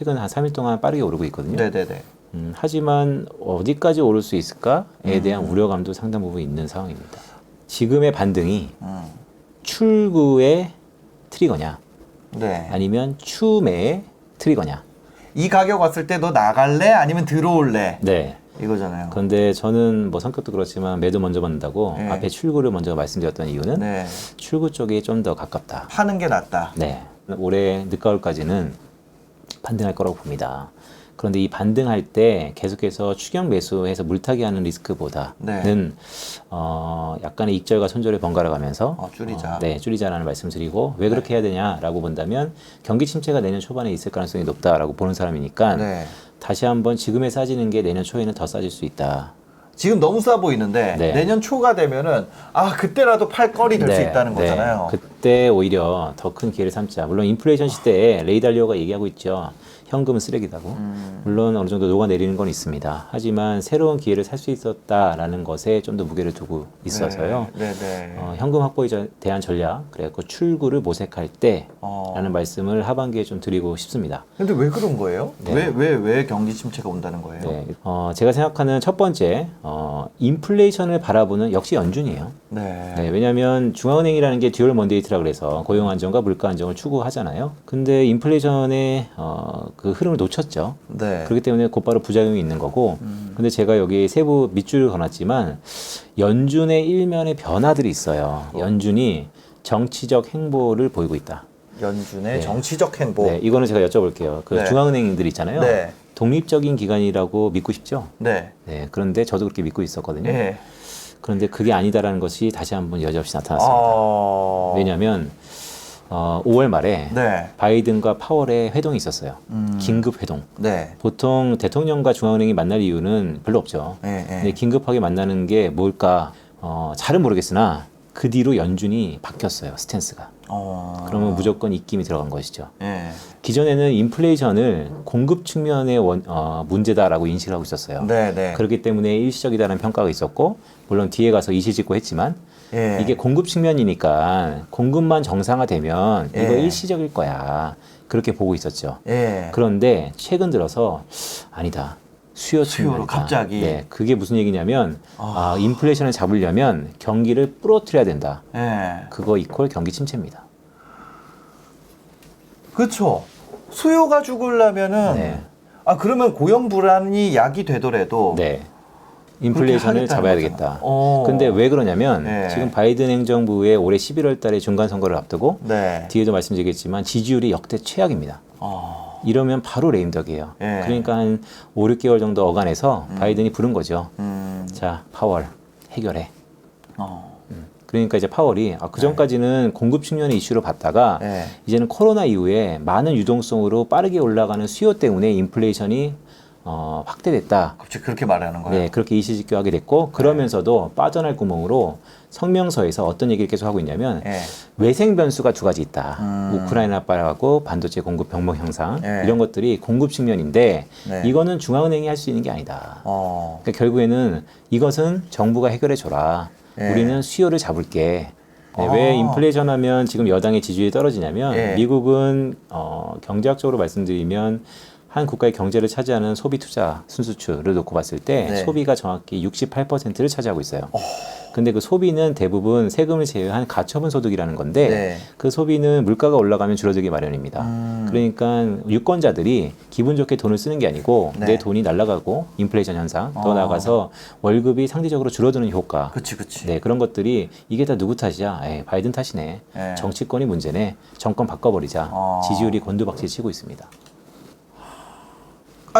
최근 한 3일 동안 빠르게 오르고 있거든요. 네네네. 하지만 어디까지 오를 수 있을까에 대한 우려감도 상당 부분 있는 상황입니다. 지금의 반등이 출구의 트리거냐 네. 아니면 추매의 트리거냐. 이 가격 왔을 때 너 나갈래? 아니면 들어올래? 네. 이거잖아요. 그런데 저는 뭐 성격도 그렇지만 매도 먼저 받는다고 네. 앞에 출구를 먼저 말씀드렸던 이유는 네. 출구 쪽이 좀 더 가깝다. 파는 게 낫다. 네. 올해 늦가을까지는 반등할 거라고 봅니다. 그런데 이 반등할 때 계속해서 추격 매수해서 물타기 하는 리스크보다는 약간의 익절과 손절을 번갈아 가면서 줄이자. 줄이자라는 말씀을 드리고 왜 그렇게 해야 되냐라고 본다면 경기 침체가 내년 초반에 있을 가능성이 높다라고 보는 사람이니까 네. 다시 한번 지금에 싸지는 게 내년 초에는 더 싸질 수 있다. 지금 너무 싸 보이는데 네. 내년 초가 되면은 그때라도 팔 거리 될 수 있다는 거잖아요. 그때 오히려 더 큰 기회를 삼자. 물론 인플레이션 시대에 레이 달리오가 얘기하고 있죠. 현금은 쓰레기다고. 물론 어느 정도 녹아내리는 건 있습니다. 하지만 새로운 기회를 살 수 있었다라는 것에 좀 더 무게를 두고 있어서요. 현금 확보에 대한 전략, 그래갖고 출구를 모색할 때라는 말씀을 하반기에 좀 드리고 싶습니다. 근데 왜 그런 거예요? 네. 왜 경기 침체가 온다는 거예요? 네. 제가 생각하는 첫 번째, 인플레이션을 바라보는 역시 연준이에요. 네. 왜냐하면 중앙은행이라는 게 듀얼 먼데이트라 그래서 고용 안정과 물가 안정을 추구하잖아요. 근데 인플레이션의 그 흐름을 놓쳤죠. 네. 그렇기 때문에 곧바로 부작용이 있는 거고. 근데 제가 여기 세부 밑줄을 그어놨지만 연준의 일면의 변화들이 있어요. 연준이 정치적 행보를 보이고 있다. 연준의 정치적 행보. 네, 이거는 제가 여쭤볼게요. 그 중앙은행들 있잖아요. 네. 독립적인 기관이라고 믿고 싶죠? 네. 그런데 저도 그렇게 믿고 있었거든요. 네. 그런데 그게 아니다라는 것이 다시 한번 여지없이 나타났습니다. 왜냐하면 5월 말에 바이든과 파월의 회동이 있었어요. 긴급 회동. 네. 보통 대통령과 중앙은행이 만날 이유는 별로 없죠. 근데 긴급하게 만나는 게 뭘까? 잘은 모르겠으나 그 뒤로 연준이 바뀌었어요. 스탠스가. 그러면 무조건 입김이 들어간 것이죠. 기존에는 인플레이션을 공급 측면의 문제다라고 인식을 하고 있었어요. 그렇기 때문에 일시적이다라는 평가가 있었고, 물론 뒤에 가서 이실직고 했지만 이게 공급 측면이니까 공급만 정상화되면 이거 일시적일 거야. 그렇게 보고 있었죠. 그런데 최근 들어서 아니다. 수요로 갑자기. 그게 무슨 얘기냐면 인플레이션을 잡으려면 경기를 부러뜨려야 된다. 그거 이퀄 경기 침체입니다. 그렇죠. 수요가 죽으려면은 그러면 고용 불안이 약이 되더라도 인플레이션을 잡아야 되겠다. 근데 왜 그러냐면 지금 바이든 행정부의 올해 11월 달에 중간 선거를 앞두고 뒤에도 말씀드리겠지만 지지율이 역대 최악입니다. 이러면 바로 레임덕이에요. 그러니까 한 5, 6개월 정도 어간해서 바이든이 부른 거죠. 자, 파월 해결해. 그러니까 이제 파월이 그 전까지는 공급 측면의 이슈로 봤다가 이제는 코로나 이후에 많은 유동성으로 빠르게 올라가는 수요 때문에 인플레이션이 확대됐다. 갑자기 그렇게 말하는 거예요? 그렇게 이시직교하게 됐고 그러면서도 빠져날 구멍으로 성명서에서 어떤 얘기를 계속 하고 있냐면 외생 변수가 두 가지 있다. 우크라이나 압박하고 반도체 공급 병목 향상 이런 것들이 공급 측면인데 이거는 중앙은행이 할 수 있는 게 아니다. 그러니까 결국에는 이것은 정부가 해결해 줘라. 우리는 수요를 잡을게. 왜 인플레이션 하면 지금 여당의 지지율이 떨어지냐면 미국은 경제학적으로 말씀드리면 한 국가의 경제를 차지하는 소비 투자 순수추를 놓고 봤을 때 소비가 정확히 68%를 차지하고 있어요. 근데 그 소비는 대부분 세금을 제외한 가처분 소득이라는 건데 그 소비는 물가가 올라가면 줄어들기 마련입니다. 그러니까 유권자들이 기분 좋게 돈을 쓰는 게 아니고 내 돈이 날아가고 인플레이션 현상 더 나아가서 월급이 상대적으로 줄어드는 효과. 그런 것들이 이게 다 누구 탓이야? 바이든 탓이네. 정치권이 문제네. 정권 바꿔버리자. 지지율이 곤두박질 치고 있습니다.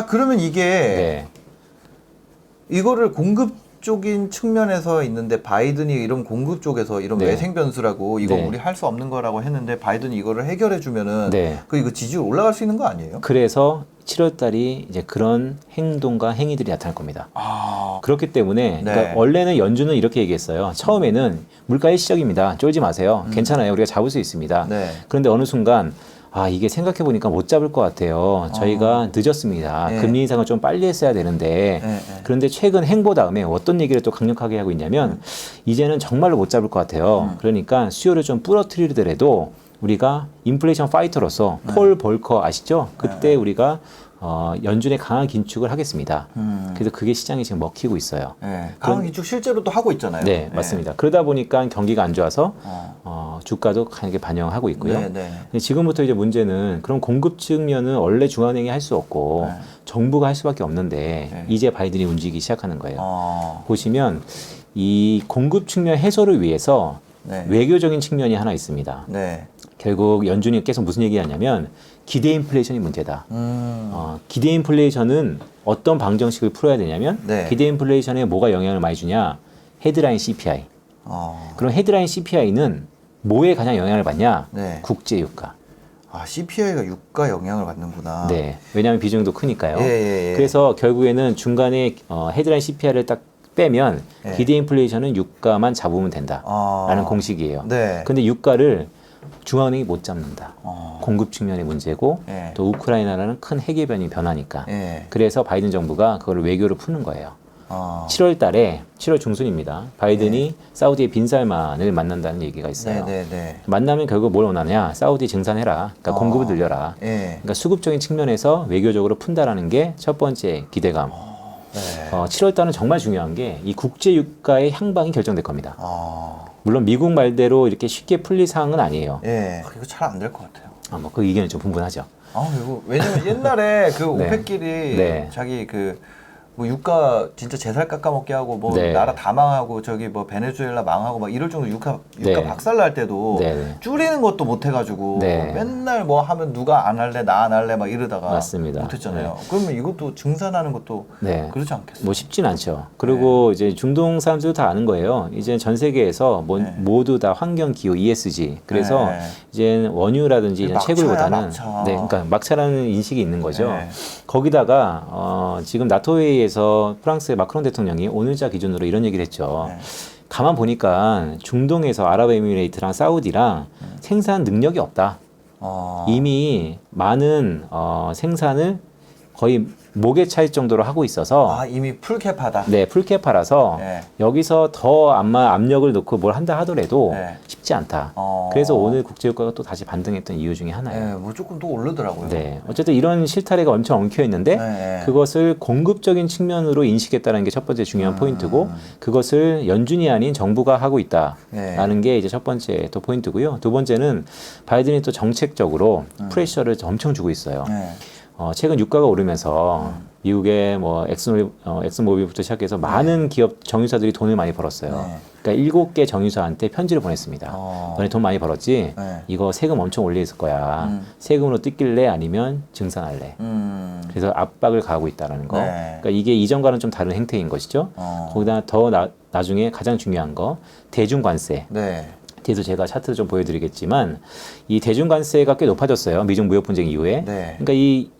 그러면 이게 이거를 공급적인 측면에서 있는데 바이든이 이런 공급 쪽에서 이런 외생 변수라고 이거 우리 할 수 없는 거라고 했는데 바이든이 이거를 해결해 주면은 이거 지지율 올라갈 수 있는 거 아니에요? 그래서 7월 달이 이제 그런 행동과 행위들이 나타날 겁니다. 그렇기 때문에 그러니까 원래는 연준은 이렇게 얘기했어요. 처음에는 물가 일시적입니다. 쫄지 마세요. 괜찮아요. 우리가 잡을 수 있습니다. 그런데 어느 순간 이게 생각해보니까 못 잡을 것 같아요. 저희가 늦었습니다. 금리 인상을 좀 빨리 했어야 되는데 그런데 최근 행보 다음에 어떤 얘기를 또 강력하게 하고 있냐면 이제는 정말로 못 잡을 것 같아요. 그러니까 수요를 좀 부러뜨리더라도 우리가 인플레이션 파이터로서 폴 볼커 아시죠? 그때 우리가 연준의 강한 긴축을 하겠습니다. 그래서 그게 시장이 지금 먹히고 있어요. 네. 강한 긴축 실제로 또 하고 있잖아요. 네, 맞습니다. 그러다 보니까 경기가 안 좋아서 주가도 강하게 반영하고 있고요. 네, 네. 근데 지금부터 이제 문제는 그런 공급 측면은 원래 중앙은행이 할 수 없고 정부가 할 수밖에 없는데 이제 바이든이 움직이기 시작하는 거예요. 보시면 이 공급 측면 해소를 위해서 외교적인 측면이 하나 있습니다. 네. 결국 연준이 계속 무슨 얘기하냐면 기대 인플레이션이 문제다. 기대 인플레이션은 어떤 방정식을 풀어야 되냐면 기대 인플레이션에 뭐가 영향을 많이 주냐? 헤드라인 CPI. 그럼 헤드라인 CPI는 뭐에 가장 영향을 받냐? 국제 유가. 아, CPI가 유가 영향을 받는구나. 네. 왜냐하면 비중도 크니까요. 예. 그래서 결국에는 중간에 헤드라인 CPI를 딱 빼면 기대 인플레이션은 유가만 잡으면 된다라는 공식이에요. 근데 유가를 중앙은행이 못 잡는다. 공급 측면의 문제고 또 우크라이나라는 큰 핵의 변화니까. 그래서 바이든 정부가 그걸 외교로 푸는 거예요. 7월 달에 7월 중순입니다. 바이든이 사우디의 빈살만을 만난다는 얘기가 있어요. 만나면 결국 뭘 원하냐? 사우디 증산해라. 그러니까 공급을 늘려라. 그러니까 수급적인 측면에서 외교적으로 푼다라는 게 첫 번째 기대감. 7월 달은 정말 중요한 게 이 국제 유가의 향방이 결정될 겁니다. 물론 미국 말대로 이렇게 쉽게 풀릴 사항은 아니에요. 이거 잘 안 될 것 같아요. 뭐 그 의견이 좀 분분하죠. 이거 왜냐면 옛날에 그 오펙끼리 자기 뭐 유가 진짜 제살 깎아먹게 하고 뭐 나라 다 망하고 저기 뭐 베네수엘라 망하고 막 이럴 정도 유가 박살날 때도 줄이는 것도 못 해가지고 맨날 뭐 하면 누가 안 할래 나 안 할래 막 이러다가 못했잖아요. 그러면 이것도 증산하는 것도 그렇지 않겠어요? 뭐 쉽진 않죠. 그리고 이제 중동 사람들도 다 아는 거예요. 이제 전 세계에서 모두 다 환경 기후 ESG. 그래서 이제 원유라든지 이런 채굴보다는 그러니까 막차라는 인식이 있는 거죠. 거기다가 지금 나토 회의에서 프랑스의 마크롱 대통령이 오늘자 기준으로 이런 얘기를 했죠. 가만 보니까 중동에서 아랍에미레이트랑 사우디랑 생산 능력이 없다. 이미 많은 생산을 거의 목에 차일 정도로 하고 있어서 이미 풀캡하다. 네, 풀캡하라서 여기서 더 압력을 넣고 뭘 한다 하더라도 쉽지 않다. 그래서 오늘 국제유가가 또 다시 반등했던 이유 중에 하나예요. 뭐 조금 또 오르더라고요. 어쨌든 이런 실타래가 엄청 엉켜 있는데 그것을 공급적인 측면으로 인식했다는 게 첫 번째 중요한 포인트고 그것을 연준이 아닌 정부가 하고 있다라는 게 이제 첫 번째 또 포인트고요. 두 번째는 바이든이 또 정책적으로 프레셔를 엄청 주고 있어요. 최근 유가가 오르면서 미국의 뭐 엑슨모빌부터 시작해서 많은 기업 정유사들이 돈을 많이 벌었어요. 그러니까 7개 정유사한테 편지를 보냈습니다. 너네 돈 많이 벌었지? 이거 세금 엄청 올릴 거야. 세금으로 뜯길래 아니면 증산할래. 그래서 압박을 가하고 있다는 거. 그러니까 이게 이전과는 좀 다른 행태인 것이죠. 거기다 더 나중에 가장 중요한 거 대중관세. 뒤에서 제가 차트를 좀 보여드리겠지만 이 대중관세가 꽤 높아졌어요. 미중 무역 분쟁 이후에. 그러니까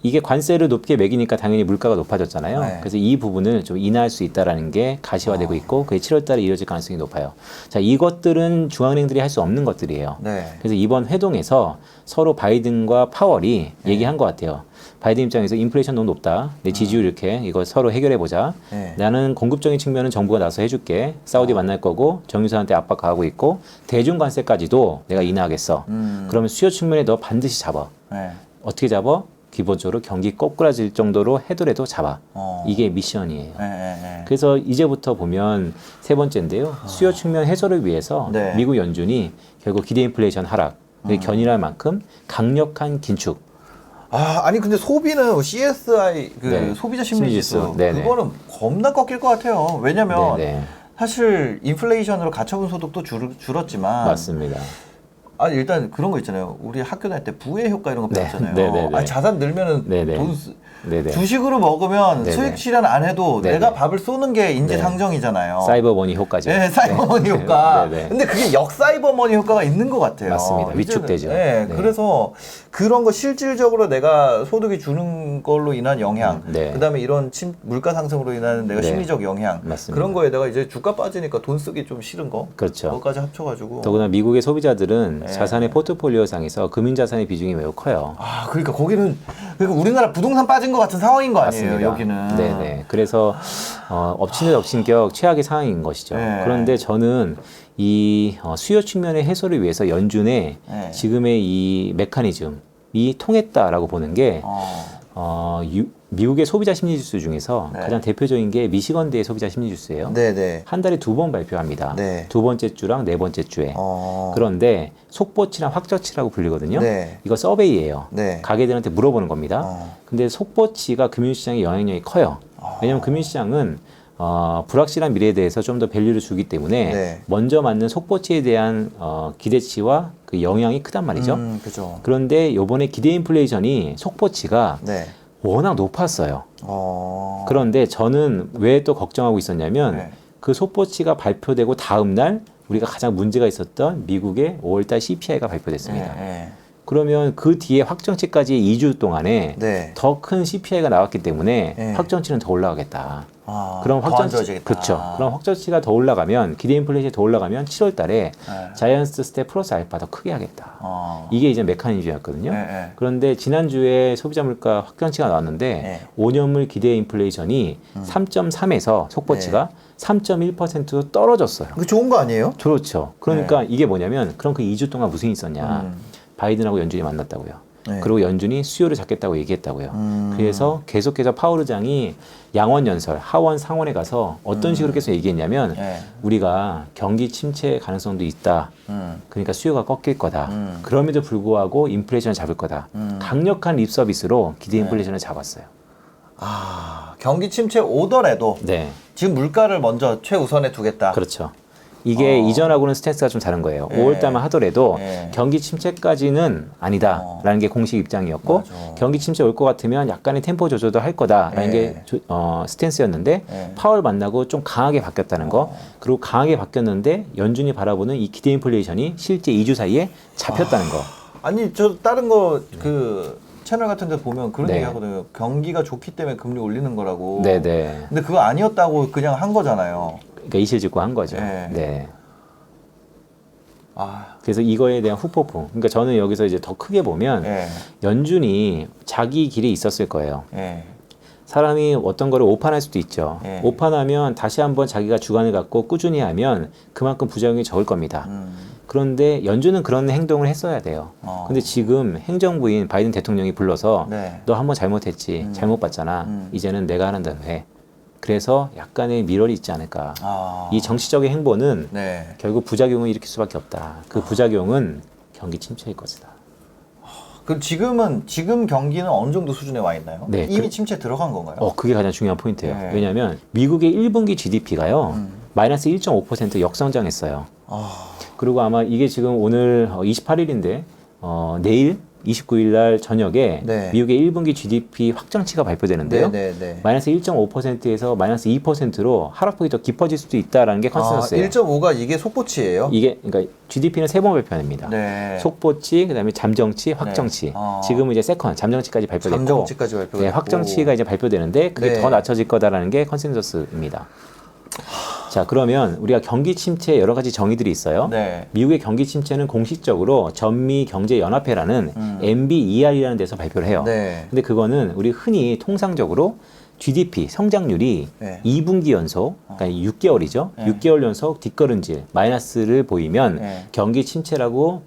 이게 관세를 높게 매기니까 당연히 물가가 높아졌잖아요. 그래서 이 부분을 좀 인하할 수 있다라는 게 가시화되고 있고 그게 7월 달에 이어질 가능성이 높아요. 자, 이것들은 중앙은행들이 할 수 없는 것들이에요. 그래서 이번 회동에서 서로 바이든과 파월이 얘기한 것 같아요. 바이든 입장에서 인플레이션 너무 높다. 내 지지율 이렇게 이거 서로 해결해 보자. 나는 공급적인 측면은 정부가 나서 해줄게. 사우디 만날 거고 정유사한테 압박 가하고 있고 대중관세까지도 내가 인하하겠어. 그러면 수요 측면에 너 반드시 잡아. 어떻게 잡아? 기본적으로 경기 꼬꾸라질 정도로 해더라도 잡아. 이게 미션이에요. 그래서 이제부터 보면 세 번째인데요. 수요 측면 해소를 위해서 미국 연준이 결국 기대 인플레이션 하락, 견인할 만큼 강력한 긴축. 아니 근데 소비는 CSI 소비자 심리지수 그거는 겁나 꺾일 것 같아요. 왜냐면 사실 인플레이션으로 가처분 소득도 줄었지만 맞습니다. 일단 그런 거 있잖아요. 우리 학교 다닐 때 부의 효과 이런 거 배웠잖아요. 자산 늘면은 돈 주식으로 먹으면 수익 실현 안 해도 내가 밥을 쏘는 게 인지상정이잖아요. 사이버머니 효과죠. 사이버머니 효과. 근데 그게 역사이버머니 효과가 있는 것 같아요. 맞습니다. 위축되죠. 그래서 그런 거 실질적으로 내가 소득이 주는 걸로 인한 영향, 그다음에 이런 물가 상승으로 인한 내가 심리적 영향, 그런 거에다가 이제 주가 빠지니까 돈 쓰기 좀 싫은 거, 그거까지 합쳐가지고. 더구나 미국의 소비자들은 자산의 포트폴리오상에서 금융자산의 비중이 매우 커요. 아, 그러니까 거기는 그러니까 우리나라 부동산 빠진 것 같은 상황인 거 아니에요, 맞습니다. 여기는. 네네. 그래서 엎친 데 덮친 격 최악의 상황인 것이죠. 네. 그런데 저는 이 수요 측면의 해소를 위해서 연준의 네. 지금의 이 메커니즘이 통했다라고 보는 게 미국의 소비자 심리지수 중에서 네. 가장 대표적인 게 미시건대의 소비자 심리지수예요. 네네. 한 달에 2번 발표합니다. 네. 두 번째 주랑 네 번째 주에. 그런데 속보치랑 확정치라고 불리거든요. 네. 이거 서베이예요. 네. 가게들한테 물어보는 겁니다. 근데 속보치가 금융시장의 영향력이 커요. 왜냐하면 금융시장은 불확실한 미래에 대해서 좀 더 밸류를 주기 때문에 네. 먼저 맞는 속보치에 대한 기대치와 그 영향이 크단 말이죠. 그죠. 그런데 요번에 기대 인플레이션이 속보치가 네. 워낙 높았어요. 그런데 저는 왜 또 걱정하고 있었냐면 네. 그 속보치가 발표되고 다음 날 우리가 가장 문제가 있었던 미국의 5월달 CPI가 발표됐습니다. 네. 그러면 그 뒤에 확정치까지 2주 동안에 네. 더 큰 CPI가 나왔기 때문에 네. 확정치는 더 올라가겠다. 더 그럼 안 확정치 좋아지겠다. 그렇죠. 그럼 확정치가 더 올라가면 기대 인플레이션이 더 올라가면 7월달에 네. 자이언트 스텝 플러스 알파 더 크게 하겠다. 이게 이제 메커니즘이었거든요. 네. 그런데 지난주에 소비자 물가 확정치가 나왔는데 네. 5년물 기대 인플레이션이 3.3에서 속보치가 3.1%로 떨어졌어요. 그 좋은 거 아니에요? 그렇죠. 그러니까 이게 뭐냐면 그럼 그 2주 동안 무슨 일이 있었냐. 바이든하고 연준이 만났다고요. 네. 그리고 연준이 수요를 잡겠다고 얘기했다고요. 그래서 계속해서 파월 의장이 양원 연설, 하원 상원에 가서 어떤 식으로 계속 얘기했냐면 네. 우리가 경기 침체 가능성도 있다. 그러니까 수요가 꺾일 거다. 그럼에도 불구하고 인플레이션을 잡을 거다. 강력한 립 서비스로 기대 인플레이션을 잡았어요. 경기 침체 오더라도 네. 지금 물가를 먼저 최우선에 두겠다. 그렇죠. 이게 이전하고는 스탠스가 좀 다른 거예요. 네. 5월달만 하더라도 네. 경기 침체까지는 아니다라는 게 공식 입장이었고 맞아. 경기 침체 올 것 같으면 약간의 템포 조절도 할 거다라는 네. 게 스탠스였는데 네. 파월 만나고 좀 강하게 바뀌었다는 거. 그리고 강하게 바뀌었는데 연준이 바라보는 이 기대 인플레이션이 실제 2주 사이에 잡혔다는 거. 아니 저 다른 거 그 채널 같은 데 보면 그런 네. 얘기 하거든요. 경기가 좋기 때문에 금리 올리는 거라고. 네네. 근데 그거 아니었다고 그냥 한 거잖아요. 그러니까 이실직고 한 거죠. 네. 네. 아, 그래서 이거에 대한 후폭풍. 그러니까 저는 여기서 이제 더 크게 보면 예, 연준이 자기 길이 있었을 거예요. 예, 사람이 어떤 거를 오판할 수도 있죠. 예. 오판하면 다시 한번 자기가 주관을 갖고 꾸준히 하면 그만큼 부작용이 적을 겁니다. 그런데 연준은 그런 행동을 했어야 돼요. 근데 지금 행정부인 바이든 대통령이 불러서 네. 너 한번 잘못했지. 잘못 봤잖아. 이제는 내가 하는 대로 해. 그래서 약간의 미련이 있지 않을까. 이 정치적인 행보는 네. 결국 부작용을 일으킬 수밖에 없다. 그 부작용은 경기 침체일 것이다. 그럼 지금 경기는 어느 정도 수준에 와 있나요? 네, 이미 침체 들어간 건가요? 그게 가장 중요한 포인트예요. 네. 왜냐하면 미국의 1분기 GDP가요. 마이너스 1.5% 역성장했어요. 그리고 아마 이게 지금 오늘 28일인데 내일 29일 날 저녁에 네. 미국의 1분기 GDP 확정치가 발표되는데요. 네, 네, 네. 마이너스 1.5%에서 마이너스 2%로 하락폭이 더 깊어질 수도 있다라는 게 컨센서스예요. 1.5가 이게 속보치예요? 이게 그러니까 GDP는 3번 발표합니다. 네. 속보치, 그다음에 잠정치, 확정치. 네. 지금은 이제 세컨 잠정치까지 발표됐고, 잠정치까지 발표됐고. 네, 확정치가 이제 발표되는데 그게 네. 더 낮춰질 거다라는 게 컨센서스입니다. 자, 그러면 우리가 경기 침체 여러 가지 정의들이 있어요. 네. 미국의 경기 침체는 공식적으로 전미 경제 연합회라는 MBER이라는 데서 발표를 해요. 네. 근데 그거는 우리 흔히 통상적으로 GDP 성장률이 네. 2분기 연속, 그러니까 6개월이죠. 네. 6개월 연속 뒷걸음질, 마이너스를 보이면 네. 경기 침체라고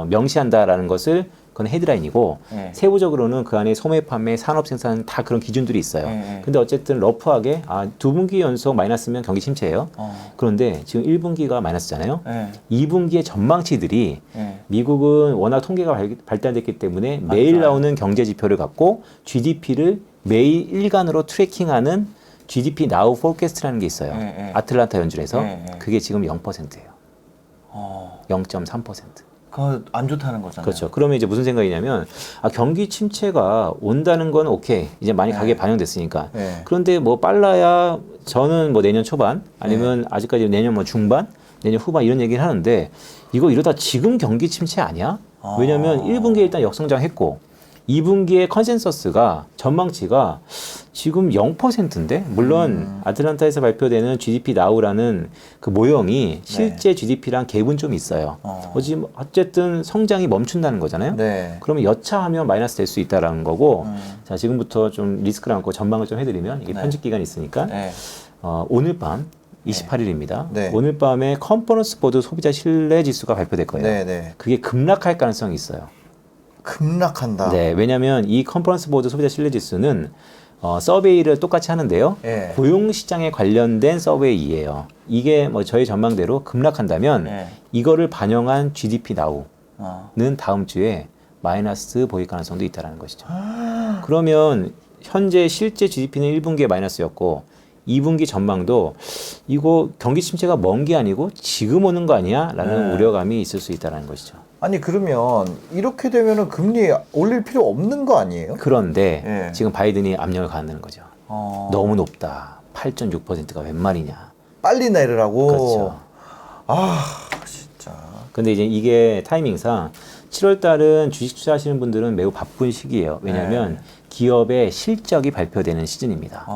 명시한다라는 것을 그건 헤드라인이고 네. 세부적으로는 그 안에 소매, 판매, 산업 생산 다 그런 기준들이 있어요. 네. 근데 어쨌든 러프하게 2분기 연속 마이너스면 경기 침체예요. 그런데 지금 1분기가 마이너스잖아요. 네. 2분기의 전망치들이 네. 미국은 워낙 통계가 발달됐기 때문에 매일 맞아요. 나오는 경제 지표를 갖고 GDP를 매일 일간으로 트래킹하는 GDP Now Forecast라는 게 있어요. 네. 아틀란타 연준에서 네. 그게 지금 0%예요. 0.3%. 그거 안 좋다는 거잖아요. 그렇죠. 그러면 이제 무슨 생각이냐면 경기 침체가 온다는 건 오케이. 이제 많이 가게에 반영됐으니까. 네. 그런데 뭐 빨라야 저는 뭐 내년 초반 아니면 아직까지 내년 뭐 중반, 내년 후반 이런 얘기를 하는데 이거 이러다 지금 경기 침체 아니야? 왜냐면 1분기에 일단 역성장했고 2분기의 컨센서스가 전망치가 지금 0%인데 물론 아틀란타에서 발표되는 GDP 나우라는 그 모형이 실제 GDP랑 갭은 좀 있어요. 어쨌든 성장이 멈춘다는 거잖아요. 네. 그러면 여차하면 마이너스 될 수 있다라는 거고 자 지금부터 좀 리스크를 안고 전망을 좀 해드리면 이게 편집 기간이 있으니까 오늘 밤 28일입니다. 네. 오늘 밤에 컨퍼런스 보드 소비자 신뢰 지수가 발표될 거예요. 네, 네. 그게 급락할 가능성이 있어요. 급락한다. 네, 왜냐하면 이 컨퍼런스 보드 소비자 신뢰 지수는 서베이를 똑같이 하는데요. 네. 고용 시장에 관련된 서베이예요. 이게 뭐 저희 전망대로 급락한다면 이거를 반영한 GDP 나우는 다음 주에 마이너스 보일 가능성도 있다는 것이죠. 그러면 현재 실제 GDP는 1분기에 마이너스였고 2분기 전망도 이거 경기 침체가 먼 게 아니고 지금 오는 거 아니야? 라는 우려감이 있을 수 있다는 것이죠. 아니 그러면 이렇게 되면은 금리 올릴 필요 없는 거 아니에요? 그런데 지금 바이든이 압력을 가한다는 거죠. 너무 높다. 8.6%가 웬 말이냐. 빨리 내리라고. 그렇죠. 아 진짜. 근데 이제 이게 타이밍상 7월 달은 주식 투자하시는 분들은 매우 바쁜 시기예요. 왜냐하면 기업의 실적이 발표되는 시즌입니다.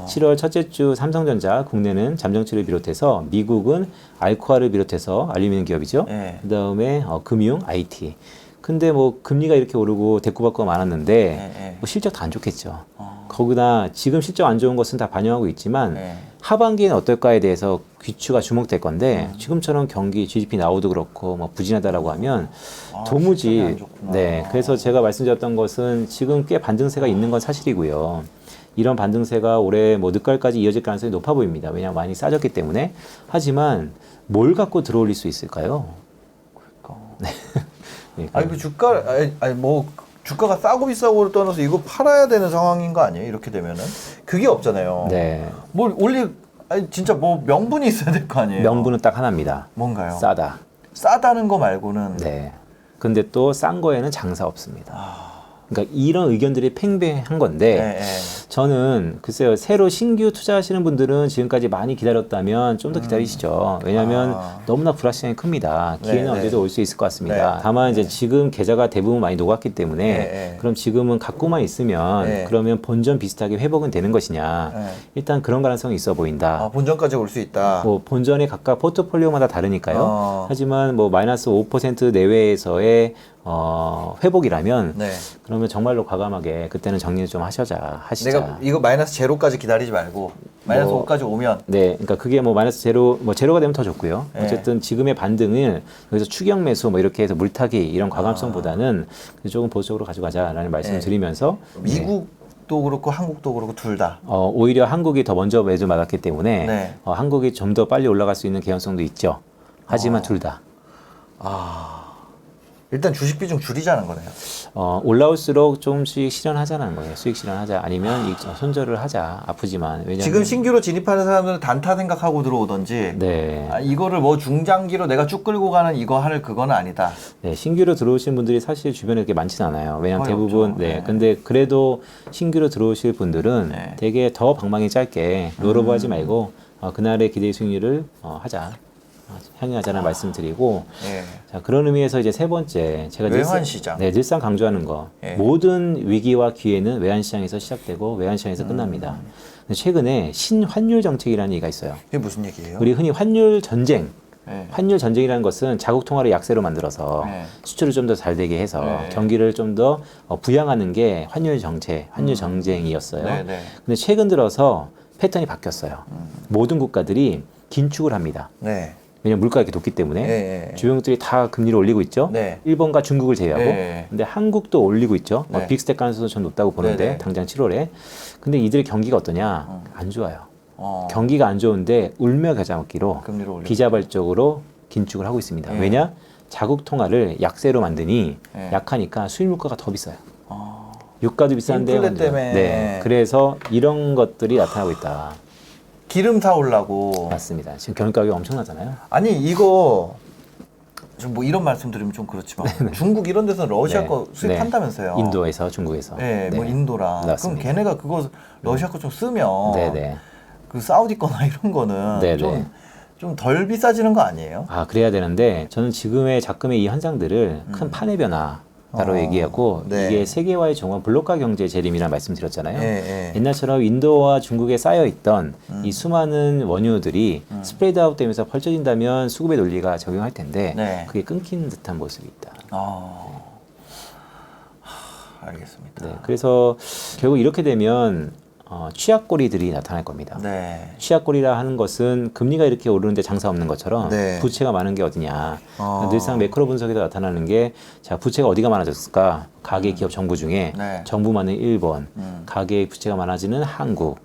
7월 첫째 주 삼성전자 국내는 잠정치를 비롯해서 미국은 알코아를 비롯해서 알루미늄 기업이죠. 그다음에 금융, IT. 근데 뭐 금리가 이렇게 오르고 대꾸받고가 많았는데 뭐 실적 다 안 좋겠죠. 거기다 지금 실적 안 좋은 것은 다 반영하고 있지만 하반기에는 어떨까에 대해서 귀추가 주목될 건데 지금처럼 경기 GDP 나오도 그렇고 뭐 부진하다라고 하면 도무지 그래서 제가 말씀드렸던 것은 지금 꽤 반등세가 있는 건 사실이고요. 이런 반등세가 올해 뭐 늦가을까지 이어질 가능성이 높아 보입니다. 왜냐하면 많이 싸졌기 때문에. 하지만 뭘 갖고 들어올릴 수 있을까요? 그러니까. 아니 그 주가 뭐 주가가 싸고 비싸고를 떠나서 이거 팔아야 되는 상황인 거 아니에요? 이렇게 되면은 그게 없잖아요. 뭘 진짜 뭐 명분이 있어야 될 거 아니에요? 명분은 딱 하나입니다. 뭔가요? 싸다. 싸다는 거 말고는. 근데 또 싼 거에는 장사 없습니다. 그러니까 이런 의견들이 팽배한 건데 저는 글쎄요 새로 신규 투자하시는 분들은 지금까지 많이 기다렸다면 좀 더 기다리시죠. 왜냐하면 너무나 불확실성이 큽니다. 기회는 언제든 올 수 있을 것 같습니다. 다만 이제 지금 계좌가 대부분 많이 녹았기 때문에 그럼 지금은 갖고만 있으면 그러면 본전 비슷하게 회복은 되는 것이냐. 일단 그런 가능성이 있어 보인다. 본전까지 올 수 있다. 뭐 본전에 각각 포트폴리오마다 다르니까요. 하지만 뭐 마이너스 5% 내외에서의 회복이라면 그러면 정말로 과감하게 그때는 정리를 좀 하시자. 내가 이거 마이너스 제로까지 기다리지 말고 마이너스 5까지 오면 그러니까 그게 뭐 마이너스 제로 뭐 제로가 되면 더 좋고요. 어쨌든 지금의 반등을 여기서 추격 매수 뭐 이렇게 해서 물타기 이런 과감성보다는 조금 보수적으로 가져가자라는 말씀을 드리면서 미국도 그렇고 한국도 그렇고 둘 다 오히려 한국이 더 먼저 매주 맞았기 때문에 한국이 좀 더 빨리 올라갈 수 있는 개연성도 있죠. 하지만 둘 다. 일단 주식 비중 줄이자는 거네요. 올라올수록 조금씩 실현하자는 거예요. 수익 실현하자. 아니면 손절을 하자. 아프지만. 왜냐면 지금 신규로 진입하는 사람들은 단타 생각하고 들어오던지 이거를 뭐 중장기로 내가 쭉 끌고 가는 이거 할 그건 아니다. 신규로 들어오신 분들이 사실 주변에 그렇게 많지는 않아요. 왜냐하면 대부분 근데 그래도 신규로 들어오실 분들은 되게 더 방망이 짧게 롤오버 하지 말고 그날의 기대 수익률을 하자. 향유하자는 말씀드리고 자 그런 의미에서 이제 세 번째 제가 외환시장 늘상 강조하는 거 모든 위기와 기회는 외환시장에서 시작되고 외환시장에서 끝납니다. 근데 최근에 신환율 정책이라는 얘기가 있어요. 이게 무슨 얘기예요? 우리 흔히 환율 전쟁 환율 전쟁이라는 것은 자국 통화를 약세로 만들어서 수출을 좀 더 잘 되게 해서 경기를 좀 더 부양하는 게 환율 정책, 환율 전쟁이었어요. 근데 최근 들어서 패턴이 바뀌었어요. 모든 국가들이 긴축을 합니다. 왜냐면 물가가 이렇게 높기 때문에 주요국들이 다 금리를 올리고 있죠. 일본과 중국을 제외하고. 근데 한국도 올리고 있죠. 빅스텝 가능성도 전 높다고 보는데 당장 7월에. 근데 이들의 경기가 어떠냐? 안 좋아요. 경기가 안 좋은데 울며 겨자 먹기로 비자발적으로 긴축을 하고 있습니다. 왜냐? 자국 통화를 약세로 만드니 약하니까 수입 물가가 더 비싸요. 유가도 비싼데 인플레 때문에. 그래서 이런 것들이 나타나고 있다. 기름 사오려고. 맞습니다. 지금 견 가격이 엄청나잖아요. 아니 이거 좀 뭐 이런 말씀 드리면 좀 그렇지만 중국 이런 데서 러시아 거 수입한다면서요. 인도에서 중국에서. 뭐 인도랑. 맞습니다. 그럼 걔네가 그거 러시아 거 좀 쓰면 네네. 그 사우디 거나 이런 거는 좀 덜 비싸지는 거 아니에요? 그래야 되는데 저는 지금의 작금의 이 현상들을 큰 판의 변화 라고 얘기하고 네. 이게 세계화의 종합 블록화 경제 재림이라는 말씀드렸잖아요. 네. 옛날처럼 인도와 중국에 쌓여 있던 이 수많은 원유들이 스프레드 아웃 되면서 펼쳐진다면 수급의 논리가 적용할 텐데 네. 그게 끊기는 듯한 모습이 있다. 알겠습니다. 네, 그래서 결국 이렇게 되면 취약거리들이 나타날 겁니다. 네. 취약거리라 하는 것은 금리가 이렇게 오르는데 장사 없는 것처럼 네. 부채가 많은 게 어디냐. 늘상 매크로 분석에서 나타나는 게 자, 부채가 어디가 많아졌을까? 가계 기업 정부 중에 네. 정부만은 일본, 가계 부채가 많아지는 한국,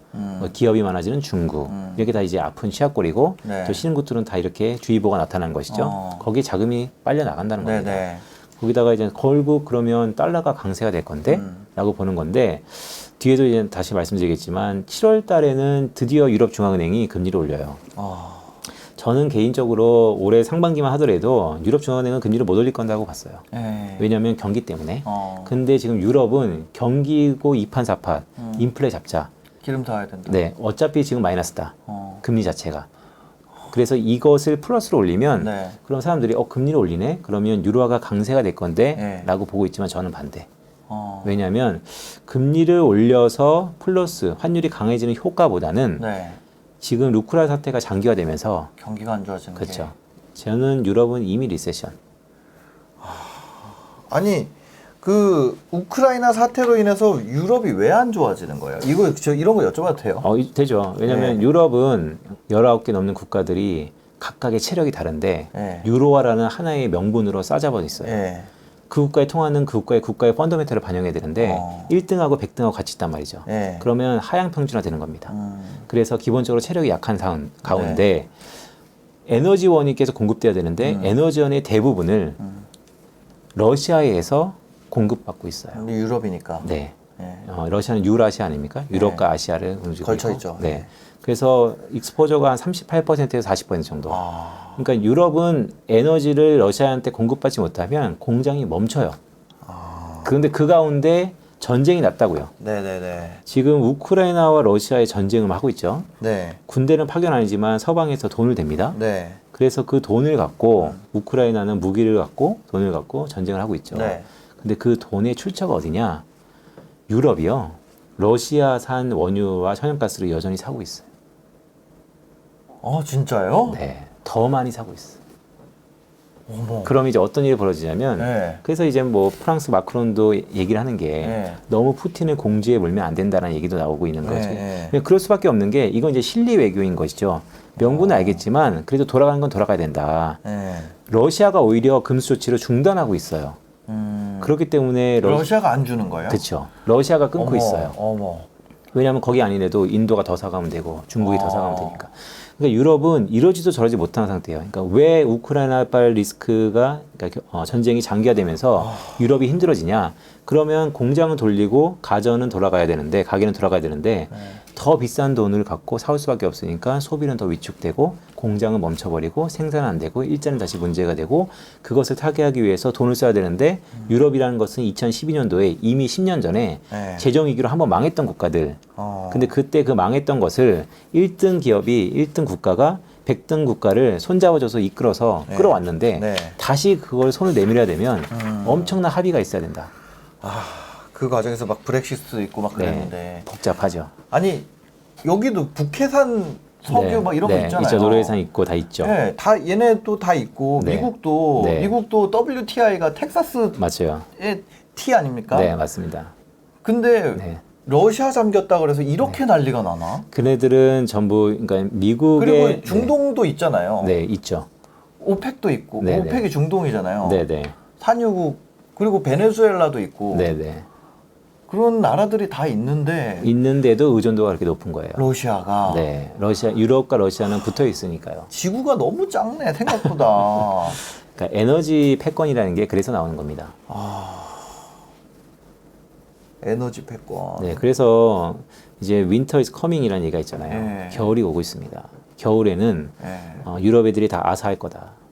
기업이 많아지는 중국. 이렇게 다 이제 아픈 취약거리고 네. 또 신흥국들은 다 이렇게 주의보가 나타나는 것이죠. 거기에 자금이 빨려 나간다는 네. 겁니다. 네. 거기다가 이제 결국 그러면 달러가 강세가 될 건데 라고 보는 건데 뒤에도 이제 다시 말씀드리겠지만 7월 달에는 드디어 유럽 중앙은행이 금리를 올려요. 저는 개인적으로 올해 상반기만 하더라도 유럽 중앙은행은 금리를 못 올릴 건다고 봤어요. 네. 왜냐하면 경기 때문에. 근데 지금 유럽은 경기고 이판사판 인플레 잡자. 기름 타야 된다. 네, 어차피 지금 마이너스다. 금리 자체가. 그래서 이것을 플러스로 올리면 네. 그럼 사람들이 금리를 올리네? 그러면 유로화가 강세가 될 건데 네. 라고 보고 있지만 저는 반대. 왜냐하면 금리를 올려서 플러스 환율이 강해지는 효과보다는 네. 지금 루크라 사태가 장기화되면서 경기가 안 좋아지는 그렇죠. 저는 유럽은 이미 리세션. 아니 그 우크라이나 사태로 인해서 유럽이 왜 안 좋아지는 거예요? 이거 이런 거 여쭤봐도 돼요? 되죠. 왜냐하면 네. 유럽은 19개 넘는 국가들이 각각의 체력이 다른데 네. 유로화라는 하나의 명분으로 싸잡아 있어요. 네. 그 국가에 통하는 그 국가의 펀더멘털을 반영해야 되는데 1등하고 100등하고 같이 있단 말이죠. 네. 그러면 하향 평준화 되는 겁니다. 그래서 기본적으로 체력이 약한 가운데 에너지원이 계속 공급돼야 되는데 에너지원의 대부분을 러시아에서 공급받고 있어요. 우리 유럽이니까. 네. 네. 러시아는 유라시아 아닙니까? 유럽과 아시아를 움직이고 걸쳐 있고. 있죠. 네. 그래서 익스포저가 한 38%에서 40% 정도. 그러니까 유럽은 에너지를 러시아한테 공급받지 못하면 공장이 멈춰요. 그런데 그 가운데 전쟁이 났다고요. 네네네. 지금 우크라이나와 러시아의 전쟁을 하고 있죠. 네. 군대는 파견 아니지만 서방에서 돈을 댑니다. 네. 그래서 그 돈을 갖고 우크라이나는 무기를 갖고 돈을 갖고 전쟁을 하고 있죠. 네. 근데 그 돈의 출처가 어디냐? 유럽이요. 러시아산 원유와 천연가스를 여전히 사고 있어요. 진짜요? 네. 더 많이 사고 있어요. 어머. 그럼 이제 어떤 일이 벌어지냐면 네. 그래서 이제 뭐 프랑스 마크론도 얘기를 하는 게 네. 너무 푸틴을 공주에 몰면 안 된다는 얘기도 나오고 있는 거죠. 네. 근데 그럴 수밖에 없는 게 이건 이제 실리 외교인 것이죠. 명분은 알겠지만 그래도 돌아가는 건 돌아가야 된다. 네. 러시아가 오히려 금수 조치를 중단하고 있어요. 그렇기 때문에 러시아가 안 주는 거예요? 그렇죠. 러시아가 끊고 어머, 있어요. 어머. 왜냐하면 거기 아니래도 인도가 더 사가면 되고 중국이 더 사가면 되니까. 그러니까 유럽은 이러지도 저러지 못하는 상태예요. 그러니까 왜 우크라이나발 리스크가 그러니까 전쟁이 장기화되면서 유럽이 힘들어지냐? 그러면 공장은 돌리고 가전은 돌아가야 되는데 가게는 돌아가야 되는데 더 비싼 돈을 갖고 사올 수밖에 없으니까 소비는 더 위축되고 공장은 멈춰버리고 생산은 안 되고 일자는 다시 문제가 되고 그것을 타개하기 위해서 돈을 써야 되는데 유럽이라는 것은 2012년도에 이미 10년 전에 네. 재정위기로 한번 망했던 국가들. 근데 그때 그 망했던 것을 1등 기업이 1등 국가가 100등 국가를 손잡아줘서 이끌어서 네. 끌어왔는데 네. 다시 그걸 손을 내밀어야 되면 엄청난 합의가 있어야 된다. 그 과정에서 막 브렉시트도 있고 막 네. 그랬는데. 복잡하죠. 아니 여기도 북해산 석유 막 이런 거 있잖아요. 있죠. 노르웨이산 있고 다 있죠. 네, 다 얘네 또 다 있고 네. 미국도 네. WTI가 텍사스의 맞아요. T 아닙니까? 네, 맞습니다. 근데 네. 러시아 잠겼다 그래서 이렇게 난리가 나나? 그네들은 전부 그러니까 미국의 그리고 중동도 있잖아요. 네, 있죠. 오펙도 있고 네, 오펙이 중동이잖아요. 네, 네. 산유국 그리고 베네수엘라도 있고 네, 네. 그런 나라들이 다 있는데 있는데도 의존도가 그렇게 높은 거예요. 러시아가 네. 유럽과 러시아는 붙어 있으니까요. 지구가 너무 작네 생각보다. 그러니까 에너지 패권이라는 게 그래서 나오는 겁니다. 에너지 패권. 네, 그래서 이제 winter is coming이라는 얘기가 있잖아요. 네. 겨울이 오고 있습니다. 겨울에는 네. 유럽 애들이 다 아사할 거다.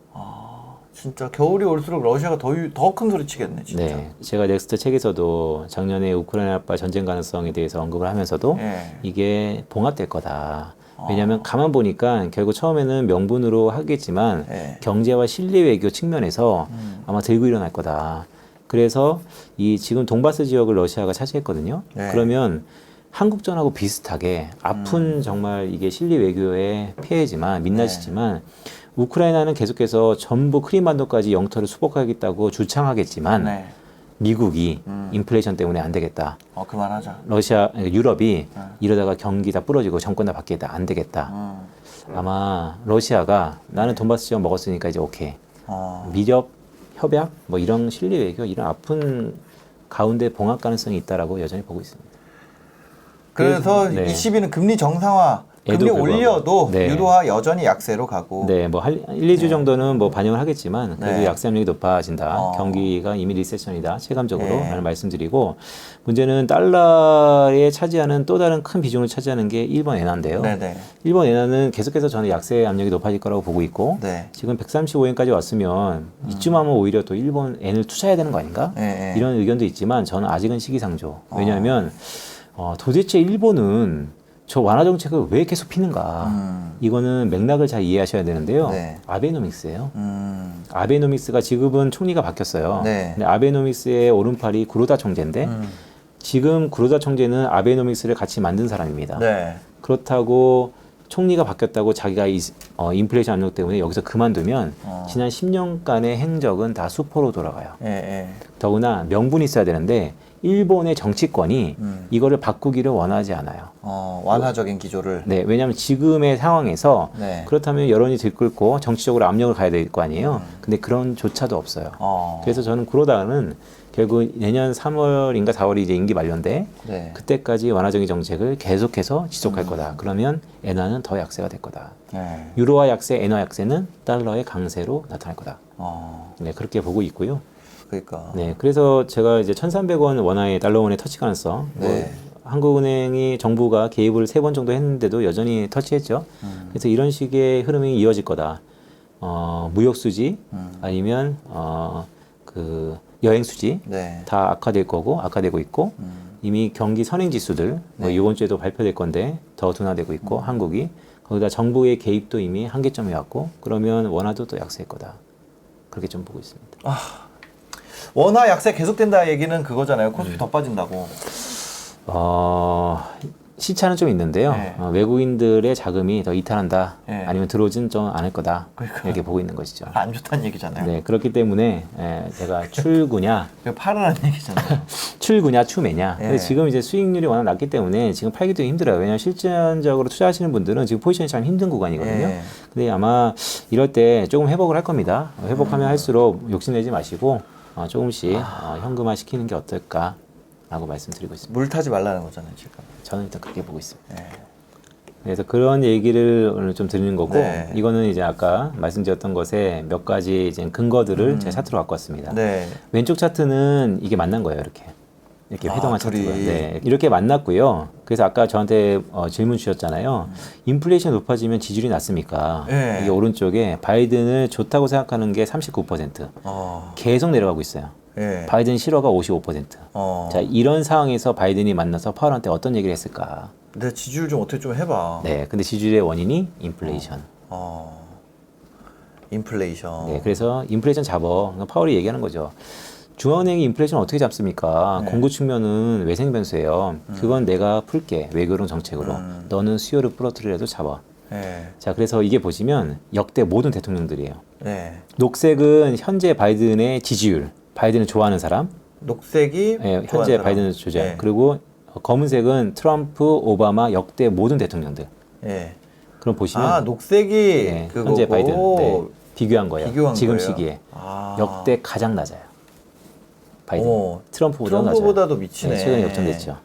진짜 겨울이 올수록 러시아가 더 큰 소리 치겠네 진짜. 네, 제가 넥스트 책에서도 작년에 우크라이나발 전쟁 가능성에 대해서 언급을 하면서도 네. 이게 봉합될 거다. 왜냐하면 가만 보니까 결국 처음에는 명분으로 하겠지만 네. 경제와 실리 외교 측면에서 아마 들고 일어날 거다. 그래서 이 지금 돈바스 지역을 러시아가 차지했거든요. 네. 그러면 한국전하고 비슷하게 아픈 정말 이게 실리 외교의 폐해지만 민낯이지만 우크라이나는 계속해서 전부 크림반도까지 영토를 수복하겠다고 주창하겠지만 네. 미국이 인플레이션 때문에 안 되겠다. 그만하자. 러시아, 유럽이 이러다가 경기 다 부러지고 정권 다 바뀌겠다. 안 되겠다. 아마 러시아가 나는 돈바스 지역 먹었으니까 이제 오케이. 미적 협약 뭐 이런 실리 외교 이런 아픈 가운데 봉합 가능성이 있다라고 여전히 보고 있습니다. 그래서 네. ECB는 금리 정상화, 금리 에도 올려도 네. 유로화 여전히 약세로 가고. 네, 뭐 1, 2주 정도는 뭐 반영을 하겠지만 그래도 네. 약세 압력이 높아진다. 경기가 이미 리세션이다. 체감적으로 네. 라는 말씀드리고 문제는 달러에 차지하는 또 다른 큰 비중을 차지하는 게 일본 엔화인데요. 네네. 일본 엔화는 계속해서 저는 약세 압력이 높아질 거라고 보고 있고 네. 지금 135엔까지 왔으면 이쯤 하면 오히려 또 일본 엔을 투자해야 되는 거 아닌가? 네. 이런 의견도 있지만 저는 아직은 시기상조. 왜냐하면 도대체 일본은 저 완화 정책을 왜 계속 피는가? 이거는 맥락을 잘 이해하셔야 되는데요. 네. 아베노믹스예요. 아베노믹스가 지금은 총리가 바뀌었어요. 네. 근데 아베노믹스의 오른팔이 구로다 총재인데 지금 구로다 총재는 아베노믹스를 같이 만든 사람입니다. 네. 그렇다고 총리가 바뀌었다고 자기가 인플레이션 압력 때문에 여기서 그만두면 지난 10년간의 행적은 다 수포로 돌아가요. 더구나 명분이 있어야 되는데 일본의 정치권이 이거를 바꾸기를 원하지 않아요. 완화적인 기조를. 네, 왜냐하면 지금의 상황에서 네. 그렇다면 여론이 들끓고 정치적으로 압력을 가야 될 거 아니에요. 근데 그런 조차도 없어요. 그래서 저는 구로다는 결국 내년 3월인가 4월이 이제 임기 만료인데 네. 그때까지 완화적인 정책을 계속해서 지속할 거다. 그러면 엔화는 더 약세가 될 거다. 네. 유로화 약세, 엔화 약세는 달러의 강세로 나타날 거다. 네, 그렇게 보고 있고요. 그러니까. 네, 그래서 제가 이제 1,300원 원화의 달러원의 터치 가능성. 네. 한국은행이 정부가 개입을 3번 정도 했는데도 여전히 터치했죠. 그래서 이런 식의 흐름이 이어질 거다. 무역 수지 아니면 그 여행 수지 네. 다 악화될 거고 악화되고 있고 이미 경기 선행 지수들 뭐 네. 이번 주에도 발표될 건데 더 둔화되고 있고 한국이 거기다 정부의 개입도 이미 한계점에 왔고 그러면 원화도 또 약세일 거다. 그렇게 좀 보고 있습니다. 원화 약세 계속된다 얘기는 그거잖아요. 코스피 더 빠진다고. 시차는 좀 있는데요. 네. 외국인들의 자금이 더 이탈한다. 네. 아니면 들어오진 좀 않을 거다. 그러니까. 이렇게 보고 있는 것이죠. 안 좋다는 얘기잖아요. 네, 그렇기 때문에 제가 출구냐, 팔으라는 얘기잖아요. 출구냐, 추매냐. 네. 근데 지금 이제 수익률이 워낙 낮기 때문에 지금 팔기도 힘들어요. 왜냐하면 실전적으로 투자하시는 분들은 지금 포지션이 참 힘든 구간이거든요. 네. 근데 아마 이럴 때 조금 회복을 할 겁니다. 회복하면 할수록 욕심내지 마시고 조금씩 현금화 시키는 게 어떨까? 라고 말씀드리고 있습니다. 물 타지 말라는 거잖아요, 지금. 저는 일단 그렇게 보고 있습니다. 네. 그래서 그런 얘기를 오늘 좀 드리는 거고, 네. 이거는 이제 아까 말씀드렸던 것에 몇 가지 이제 근거들을 제가 차트로 갖고 왔습니다. 네. 왼쪽 차트는 이게 만난 거예요, 이렇게. 이렇게 회동한 둘이. 차트가. 네. 이렇게 만났고요. 그래서 아까 저한테 질문 주셨잖아요. 인플레이션 높아지면 지지율이 낮습니까? 네. 이게 오른쪽에 바이든을 좋다고 생각하는 게 39%. 계속 내려가고 있어요. 네. 바이든 실화가 55%. 자, 이런 상황에서 바이든이 만나서 파월한테 어떤 얘기를 했을까? 내 지지율 좀 어떻게 좀 해봐. 네, 근데 지지율의 원인이 인플레이션. 인플레이션. 네, 그래서 인플레이션 잡어. 파월이 얘기하는 거죠. 중앙은행이 인플레이션 어떻게 잡습니까? 네. 공급 측면은 외생 변수예요. 그건 내가 풀게 외교론 정책으로. 너는 수요를 부러뜨리라도 잡아. 네. 자, 그래서 이게 보시면 역대 모든 대통령들이에요. 네. 녹색은 현재 바이든의 지지율. 바이든을 좋아하는 사람. 녹색이 네, 현재 사람. 바이든을 조절. 네. 그리고 검은색은 트럼프, 오바마 역대 모든 대통령들. 네. 그럼 보시면 녹색이 네, 그거고 현재 바이든 네, 비교한 거예요. 비교한 지금 거예요? 시기에 역대 가장 낮아요. 바이든. 트럼프보다도 트럼프보다 미치네. 네, 최근에 역전됐죠.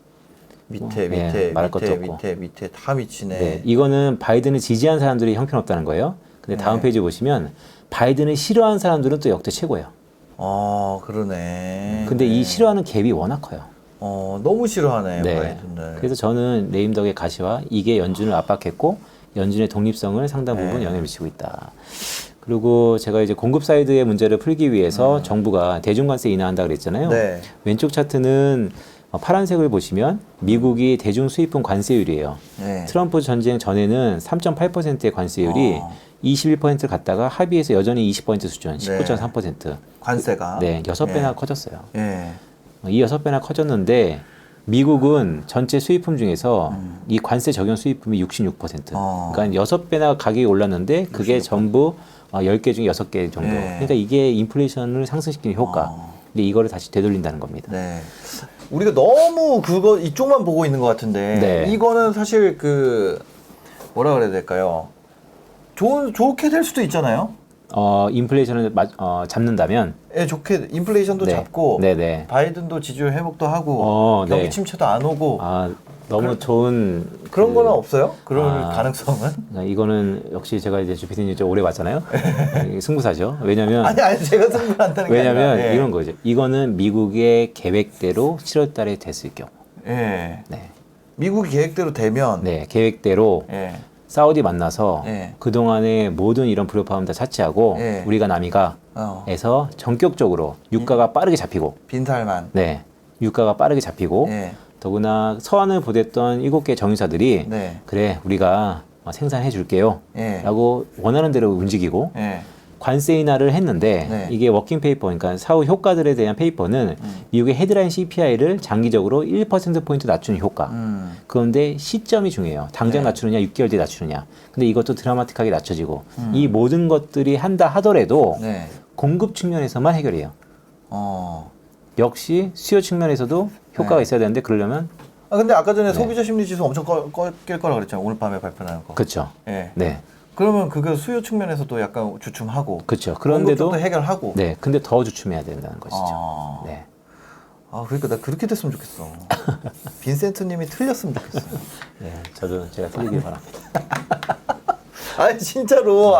밑에 말할 것도 없고. 밑에 다 미치네. 네, 이거는 바이든을 지지한 사람들이 형편없다는 거예요. 근데 다음 페이지 보시면 바이든을 싫어하는 사람들은 또 역대 최고예요. 그러네. 근데 이 싫어하는 갭이 워낙 커요. 너무 싫어하네, 네. 바이든을. 그래서 저는 레임덕의 가시화 이게 연준을 압박했고 연준의 독립성을 상당 부분 네. 영향을 미치고 있다. 그리고 제가 이제 공급 사이드의 문제를 풀기 위해서 정부가 대중관세 인하한다 그랬잖아요. 네. 왼쪽 차트는 파란색을 보시면 미국이 대중 수입품 관세율이에요. 네. 트럼프 전쟁 전에는 3.8%의 관세율이 21%를 갔다가 합의해서 여전히 20% 수준, 19.3%. 관세가. 네, 6배나 예. 커졌어요. 예. 이 6배나 커졌는데 미국은 전체 수입품 중에서 이 관세 적용 수입품이 66%. 그러니까 6배나 가격이 올랐는데 그게 66%. 전부 10개 중에 6개 정도. 예. 그러니까 이게 인플레이션을 상승시키는 효과. 근데 이거를 다시 되돌린다는 겁니다. 네. 우리가 너무 그거 이쪽만 보고 있는 것 같은데 네. 이거는 사실 그 뭐라 그래야 될까요? 좋게 될 수도 있잖아요. 인플레이션을 잡는다면 예, 좋게 인플레이션도 네. 잡고 네네. 바이든도 지지율 회복도 하고 경기 네. 침체도 안 오고 너무 좋은 그런 거는 없어요? 그런 가능성은? 이거는 역시 제가 이제 주피디님 좀 오래 봤잖아요. 승부사죠. 왜냐면 아니 제가 승부한다는 게 왜냐면 아니라, 예. 이런 거죠. 이거는 미국의 계획대로 7월달에 됐을 경우. 예. 네. 미국이 계획대로 되면 네, 계획대로 예. 사우디 만나서 예. 그동안의 모든 이런 불협화음 다 차치하고 예. 우리가 남이가에서 전격적으로 유가가 빠르게 잡히고 빈살만. 네, 유가가 빠르게 잡히고 예. 더구나 서한을 보냈던 7개 정유사들이 네. 그래 우리가 생산해 줄게요 예. 라고 원하는 대로 움직이고 예. 관세 인하를 했는데 네. 이게 워킹 페이퍼 그러니까 사후 효과들에 대한 페이퍼는 미국의 헤드라인 CPI를 장기적으로 1%포인트 낮추는 효과. 그런데 시점이 중요해요. 당장 네. 낮추느냐 6개월 뒤에 낮추느냐. 근데 이것도 드라마틱하게 낮춰지고 이 모든 것들이 한다 하더라도 네. 공급 측면에서만 해결해요. 역시 수요 측면에서도 효과가 네. 있어야 되는데 그러려면 근데 아까 전에 네. 소비자 심리 지수 엄청 깰 거라 그랬잖아요. 오늘 밤에 발표나는 거. 그렇죠. 예. 네. 그러면 그게 수요 측면에서도 약간 주춤하고. 그렇죠. 그런데도 공급도 해결하고. 네. 근데 더 주춤해야 된다는 것이죠. 네. 그러니까 나 그렇게 됐으면 좋겠어. 빈센트님이 틀렸으면 좋겠어. 네. 저도 제가 틀리길 바랍니다. 아니 진짜로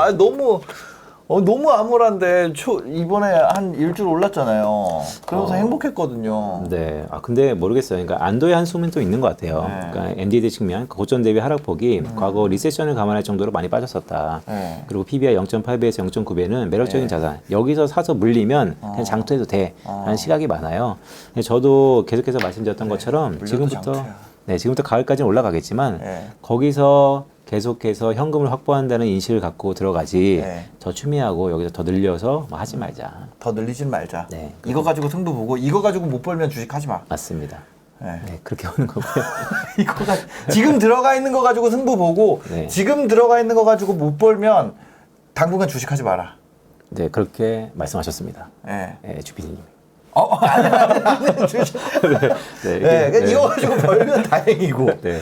너무 암울한데 이번에 한 일주일 올랐잖아요. 그러면서 행복했거든요. 네. 근데 모르겠어요. 그러니까 안도의 한숨은 또 있는 것 같아요. 네. 그러니까 엔디드 측면, 고점 대비 하락폭이 과거 리세션을 감안할 정도로 많이 빠졌었다. 네. 그리고 PBR 0.8배에서 0.9배는 매력적인 네. 자산. 여기서 사서 물리면 그냥 장투해도 돼. 라는 시각이 많아요. 근데 저도 계속해서 말씀드렸던 것처럼 물려도 지금부터 장투야. 지금부터 가을까지는 올라가겠지만 네. 거기서 계속해서 현금을 확보한다는 인식을 갖고 들어가지 네. 더 추미하고 여기서 더 늘려서 뭐 하지 말자. 더 늘리진 말자. 네. 이거 가지고 승부 보고 이거 가지고 못 벌면 주식하지 마. 맞습니다. 네. 네, 그렇게 하는 거고요. 지금 들어가 있는 거 가지고 승부 보고 네. 지금 들어가 있는 거 가지고 못 벌면 당분간 주식하지 마라. 네, 그렇게 말씀하셨습니다. 네. 네, 주피디님. 주식. 네, 그러니까 이거 가지고 벌면 다행이고. 네.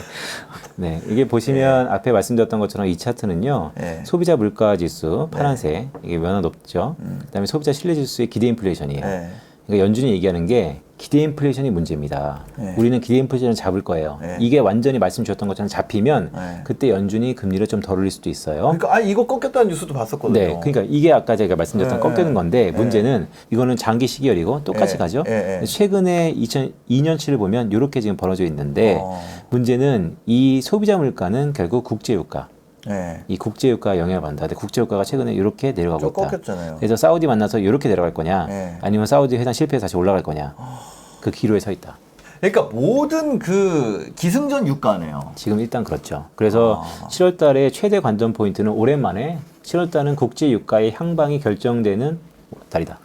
네, 이게 보시면 앞에 말씀드렸던 것처럼 이 차트는요. 네. 소비자 물가 지수 파란색 이게 면허 높죠. 그다음에 소비자 신뢰 지수의 기대 인플레이션이에요. 네. 그러니까 연준이 얘기하는 게 기대 인플레이션이 문제입니다. 네. 우리는 기대 인플레이션을 잡을 거예요. 네. 이게 완전히 말씀 주셨던 것처럼 잡히면 네. 그때 연준이 금리를 좀 덜 올릴 수도 있어요. 그러니까 이거 꺾였다는 뉴스도 봤었거든요. 네, 그러니까 이게 아까 제가 말씀드렸던 네, 꺾이는 건데 네. 문제는 이거는 장기 시기열이고 똑같이 네, 가죠. 네, 네. 최근에 2002년치를 보면 이렇게 지금 벌어져 있는데 문제는 이 소비자 물가는 결국 국제유가, 네. 이 국제유가 영향을 받는다. 근데 국제유가가 최근에 이렇게 내려가고 좀 있다. 꺾였잖아요. 그래서 사우디 만나서 이렇게 내려갈 거냐, 네. 아니면 사우디 회담 실패해서 다시 올라갈 거냐, 그 기로에 서 있다. 그러니까 모든 그 기승전 유가네요. 지금 일단 그렇죠. 그래서 7월 달에 최대 관전 포인트는 오랜만에 7월 달은 국제 유가의 향방이 결정되는 달이다.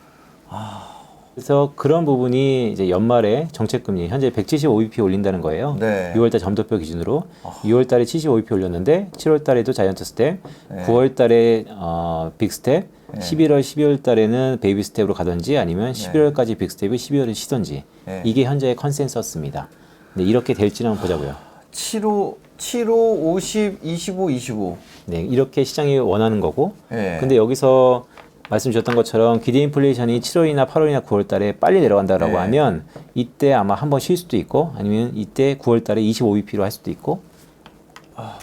그래서 그런 부분이 이제 연말에 정책금리 현재 175bp 올린다는 거예요. 네. 6월 달 점도표 기준으로 6월 달에 75bp 올렸는데 7월 달에도 자이언트 스텝, 네. 9월 달에 빅 스텝, 네. 11월, 12월 달에는 베이비 스텝으로 가든지 아니면 11월까지 빅 스텝을 12월에 쉬든지 네. 이게 현재의 컨센서스입니다. 근데 이렇게 될지는 한번 보자고요. 7호, 50, 25, 25. 네, 이렇게 시장이 원하는 거고. 네. 근데 여기서 말씀 주셨던 것처럼 기대 인플레이션이 7월이나 8월이나 9월 달에 빨리 내려간다라고 네. 하면 이때 아마 한번 쉴 수도 있고 아니면 이때 9월 달에 25bp로 할 수도 있고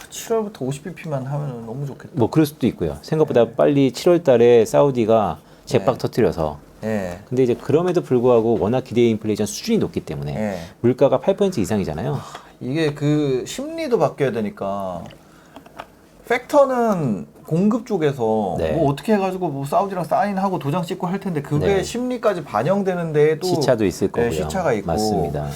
7월부터 50bp만 하면 너무 좋겠다. 뭐 그럴 수도 있고요. 생각보다 빨리 7월 달에 사우디가 제빡 터뜨려서 네. 근데 이제 그럼에도 불구하고 워낙 기대 인플레이션 수준이 높기 때문에 네. 물가가 8% 이상이잖아요. 이게 그 심리도 바뀌어야 되니까 팩터는 공급 쪽에서 네. 뭐 어떻게 해가지고 뭐 사우디랑 사인하고 도장 찍고 할 텐데 그게 네. 심리까지 반영되는 데에도 시차도 있을 거고요. 시차가 있고 맞습니다. 네.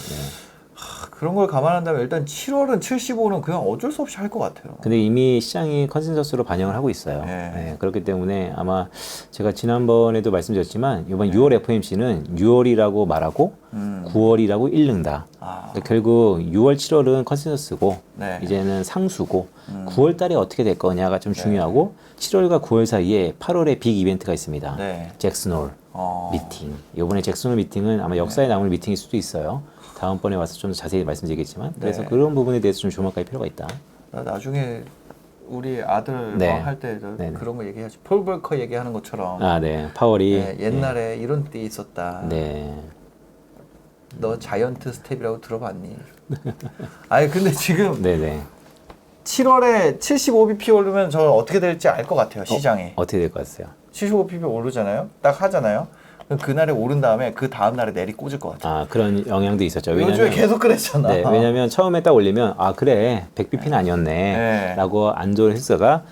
그런 걸 감안한다면 일단 7월은 75는 그냥 어쩔 수 없이 할 것 같아요. 근데 이미 시장이 컨센서스로 반영을 하고 있어요. 네. 네, 그렇기 때문에 아마 제가 지난번에도 말씀드렸지만 이번 6월 FOMC는 6월이라고 말하고 9월이라고 읽는다. 그러니까 결국 6월, 7월은 컨센서스고 네. 이제는 상수고 9월 달에 어떻게 될 거냐가 좀 중요하고 7월과 9월 사이에 8월에 빅 이벤트가 있습니다. 네. 잭슨홀 미팅. 이번에 잭슨홀 미팅은 아마 역사에 남을 미팅일 수도 있어요. 다음번에 와서 좀 더 자세히 말씀드리겠지만 그래서 네. 그런 부분에 대해서 좀 주목할 필요가 있다. 나중에 우리 아들 네. 할 때 네네. 그런 거 얘기하지. 폴 벌커 얘기하는 것처럼 아, 네. 파월이 네, 옛날에 이런 때 있었다. 네. 너 자이언트 스텝이라고 들어봤니? 아니 근데 지금 네네. 7월에 75bp 오르면 저 어떻게 될지 알 것 같아요. 시장이. 어떻게 될 것 같아요? 75bp 오르잖아요. 딱 하잖아요. 그럼 그날에 오른 다음에 그 다음 날에 내리 꽂을 것 같아요. 아, 그런 영향도 있었죠. 요즘에 왜냐면 계속 그랬잖아. 네, 왜냐면 처음에 딱 올리면 아, 그래. 100bp는 아니었네. 네. 라고 안도를 했다가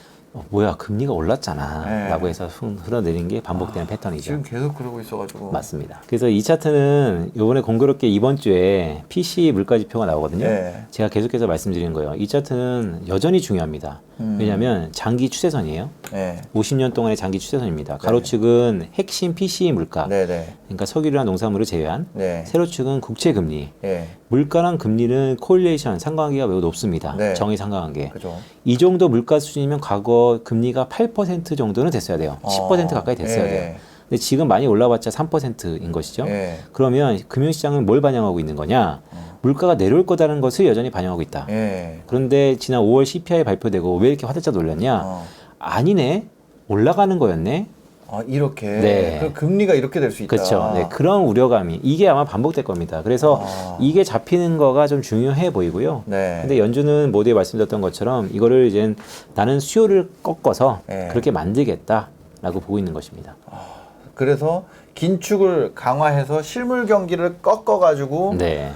뭐야, 금리가 올랐잖아. 네. 라고 해서 흘러내리는 게 반복되는 패턴이죠. 지금 계속 그러고 있어가지고. 맞습니다. 그래서 이 차트는 이번에 공교롭게 이번 주에 PC 물가지표가 나오거든요. 네. 제가 계속해서 말씀드리는 거예요. 이 차트는 여전히 중요합니다. 왜냐하면 장기 추세선이에요. 네. 50년 동안의 장기 추세선입니다. 가로축은 핵심 PCE 물가, 네네. 그러니까 석유랑 농산물을 제외한 네. 세로축은 국채 금리. 네. 물가랑 금리는 코릴레이션 상관관계가 매우 높습니다. 네. 정의 상관관계. 그죠. 이 정도 물가 수준이면 과거 금리가 8% 정도는 됐어야 돼요. 10% 가까이 됐어야 네. 돼요. 근데 지금 많이 올라봤자 3%인 것이죠. 네. 그러면 금융시장은 뭘 반영하고 있는 거냐? 물가가 내려올 거다라는 것을 여전히 반영하고 있다. 네. 그런데 지난 5월 CPI 발표되고 왜 이렇게 화들짝 놀랐냐? 아니네. 올라가는 거였네. 아, 이렇게. 네. 그럼 금리가 이렇게 될 수 있다. 그렇죠. 네, 그런 우려감이 이게 아마 반복될 겁니다. 그래서 이게 잡히는 거가 좀 중요해 보이고요. 네. 근데 연준은 모두에 말씀드렸던 것처럼 이거를 이제 나는 수요를 꺾어서 네. 그렇게 만들겠다라고 보고 있는 것입니다. 그래서 긴축을 강화해서 실물 경기를 꺾어가지고 네.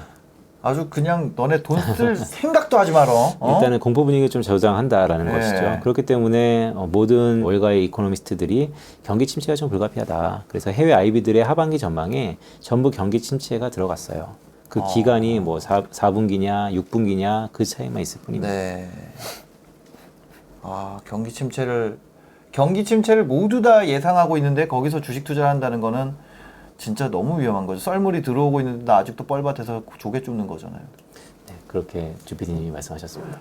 아주 그냥 너네 돈 쓸 생각도 하지 마라. 일단은 공포 분위기를 좀 저장한다라는 네. 것이죠. 그렇기 때문에 모든 월가의 이코노미스트들이 경기 침체가 좀 불가피하다. 그래서 해외 IB들의 하반기 전망에 전부 경기 침체가 들어갔어요. 그 기간이 뭐 4분기냐 6분기냐 그 차이만 있을 뿐입니다. 네. 아, 경기 침체를 모두 다 예상하고 있는데 거기서 주식 투자를 한다는 거는 진짜 너무 위험한 거죠. 썰물이 들어오고 있는데 나 아직도 뻘밭에서 조개 줍는 거잖아요. 네, 그렇게 주피디님이 말씀하셨습니다.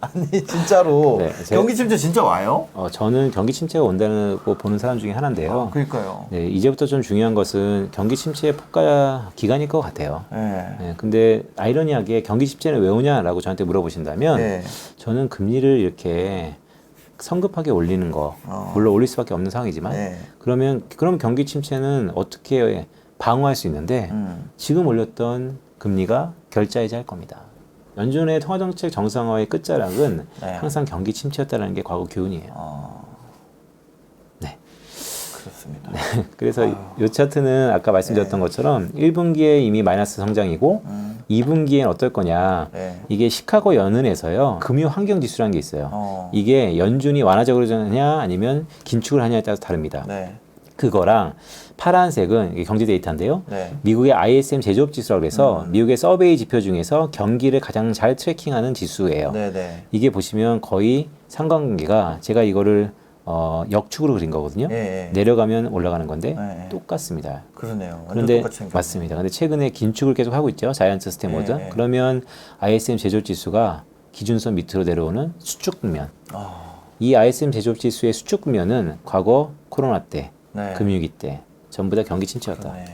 아니 진짜로 네, 경기 침체 진짜 와요? 저는 경기 침체가 온다고 보는 사람 중에 하나인데요. 그러니까요. 네, 이제부터 좀 중요한 것은 경기 침체의 폭가 기간일 것 같아요. 네. 네, 근데 아이러니하게 경기 침체는 왜 오냐라고 저한테 물어보신다면 네. 저는 금리를 이렇게 성급하게 올리는 거 물론 올릴 수밖에 없는 상황이지만 네. 그럼 경기 침체는 어떻게 방어할 수 있는데 지금 올렸던 금리가 결자이자 할 겁니다. 연준의 통화정책 정상화의 끝자락은 네. 항상 경기 침체였다는 게 과거 교훈이에요. 네. 그렇습니다. 그래서 이 차트는 아까 말씀드렸던 것처럼 1분기에 이미 마이너스 성장이고 2분기엔 어떨 거냐. 네. 이게 시카고 연은에서요. 금융 환경 지수라는 게 있어요. 이게 연준이 완화적으로 하냐 아니면 긴축을 하냐에 따라서 다릅니다. 네. 그거랑 파란색은 이게 경제 데이터인데요. 네. 미국의 ISM 제조업 지수라고 해서 미국의 서베이 지표 중에서 경기를 가장 잘 트래킹하는 지수예요. 네. 네. 이게 보시면 거의 상관관계가 제가 이거를 역축으로 그린 거거든요. 네. 내려가면 올라가는 건데 네. 똑같습니다. 그러네요. 완전 그런데 똑같이 생겼네. 맞습니다. 근데 최근에 긴축을 계속 하고 있죠. 자이언트 스탠모드. 네. 그러면 ISM 제조업 지수가 기준선 밑으로 내려오는 수축 국면. 아, 이 ISM 제조업 지수의 수축 국면은 과거 코로나 때, 네. 금융위기 때 전부 다 경기 침체였다. 그러네.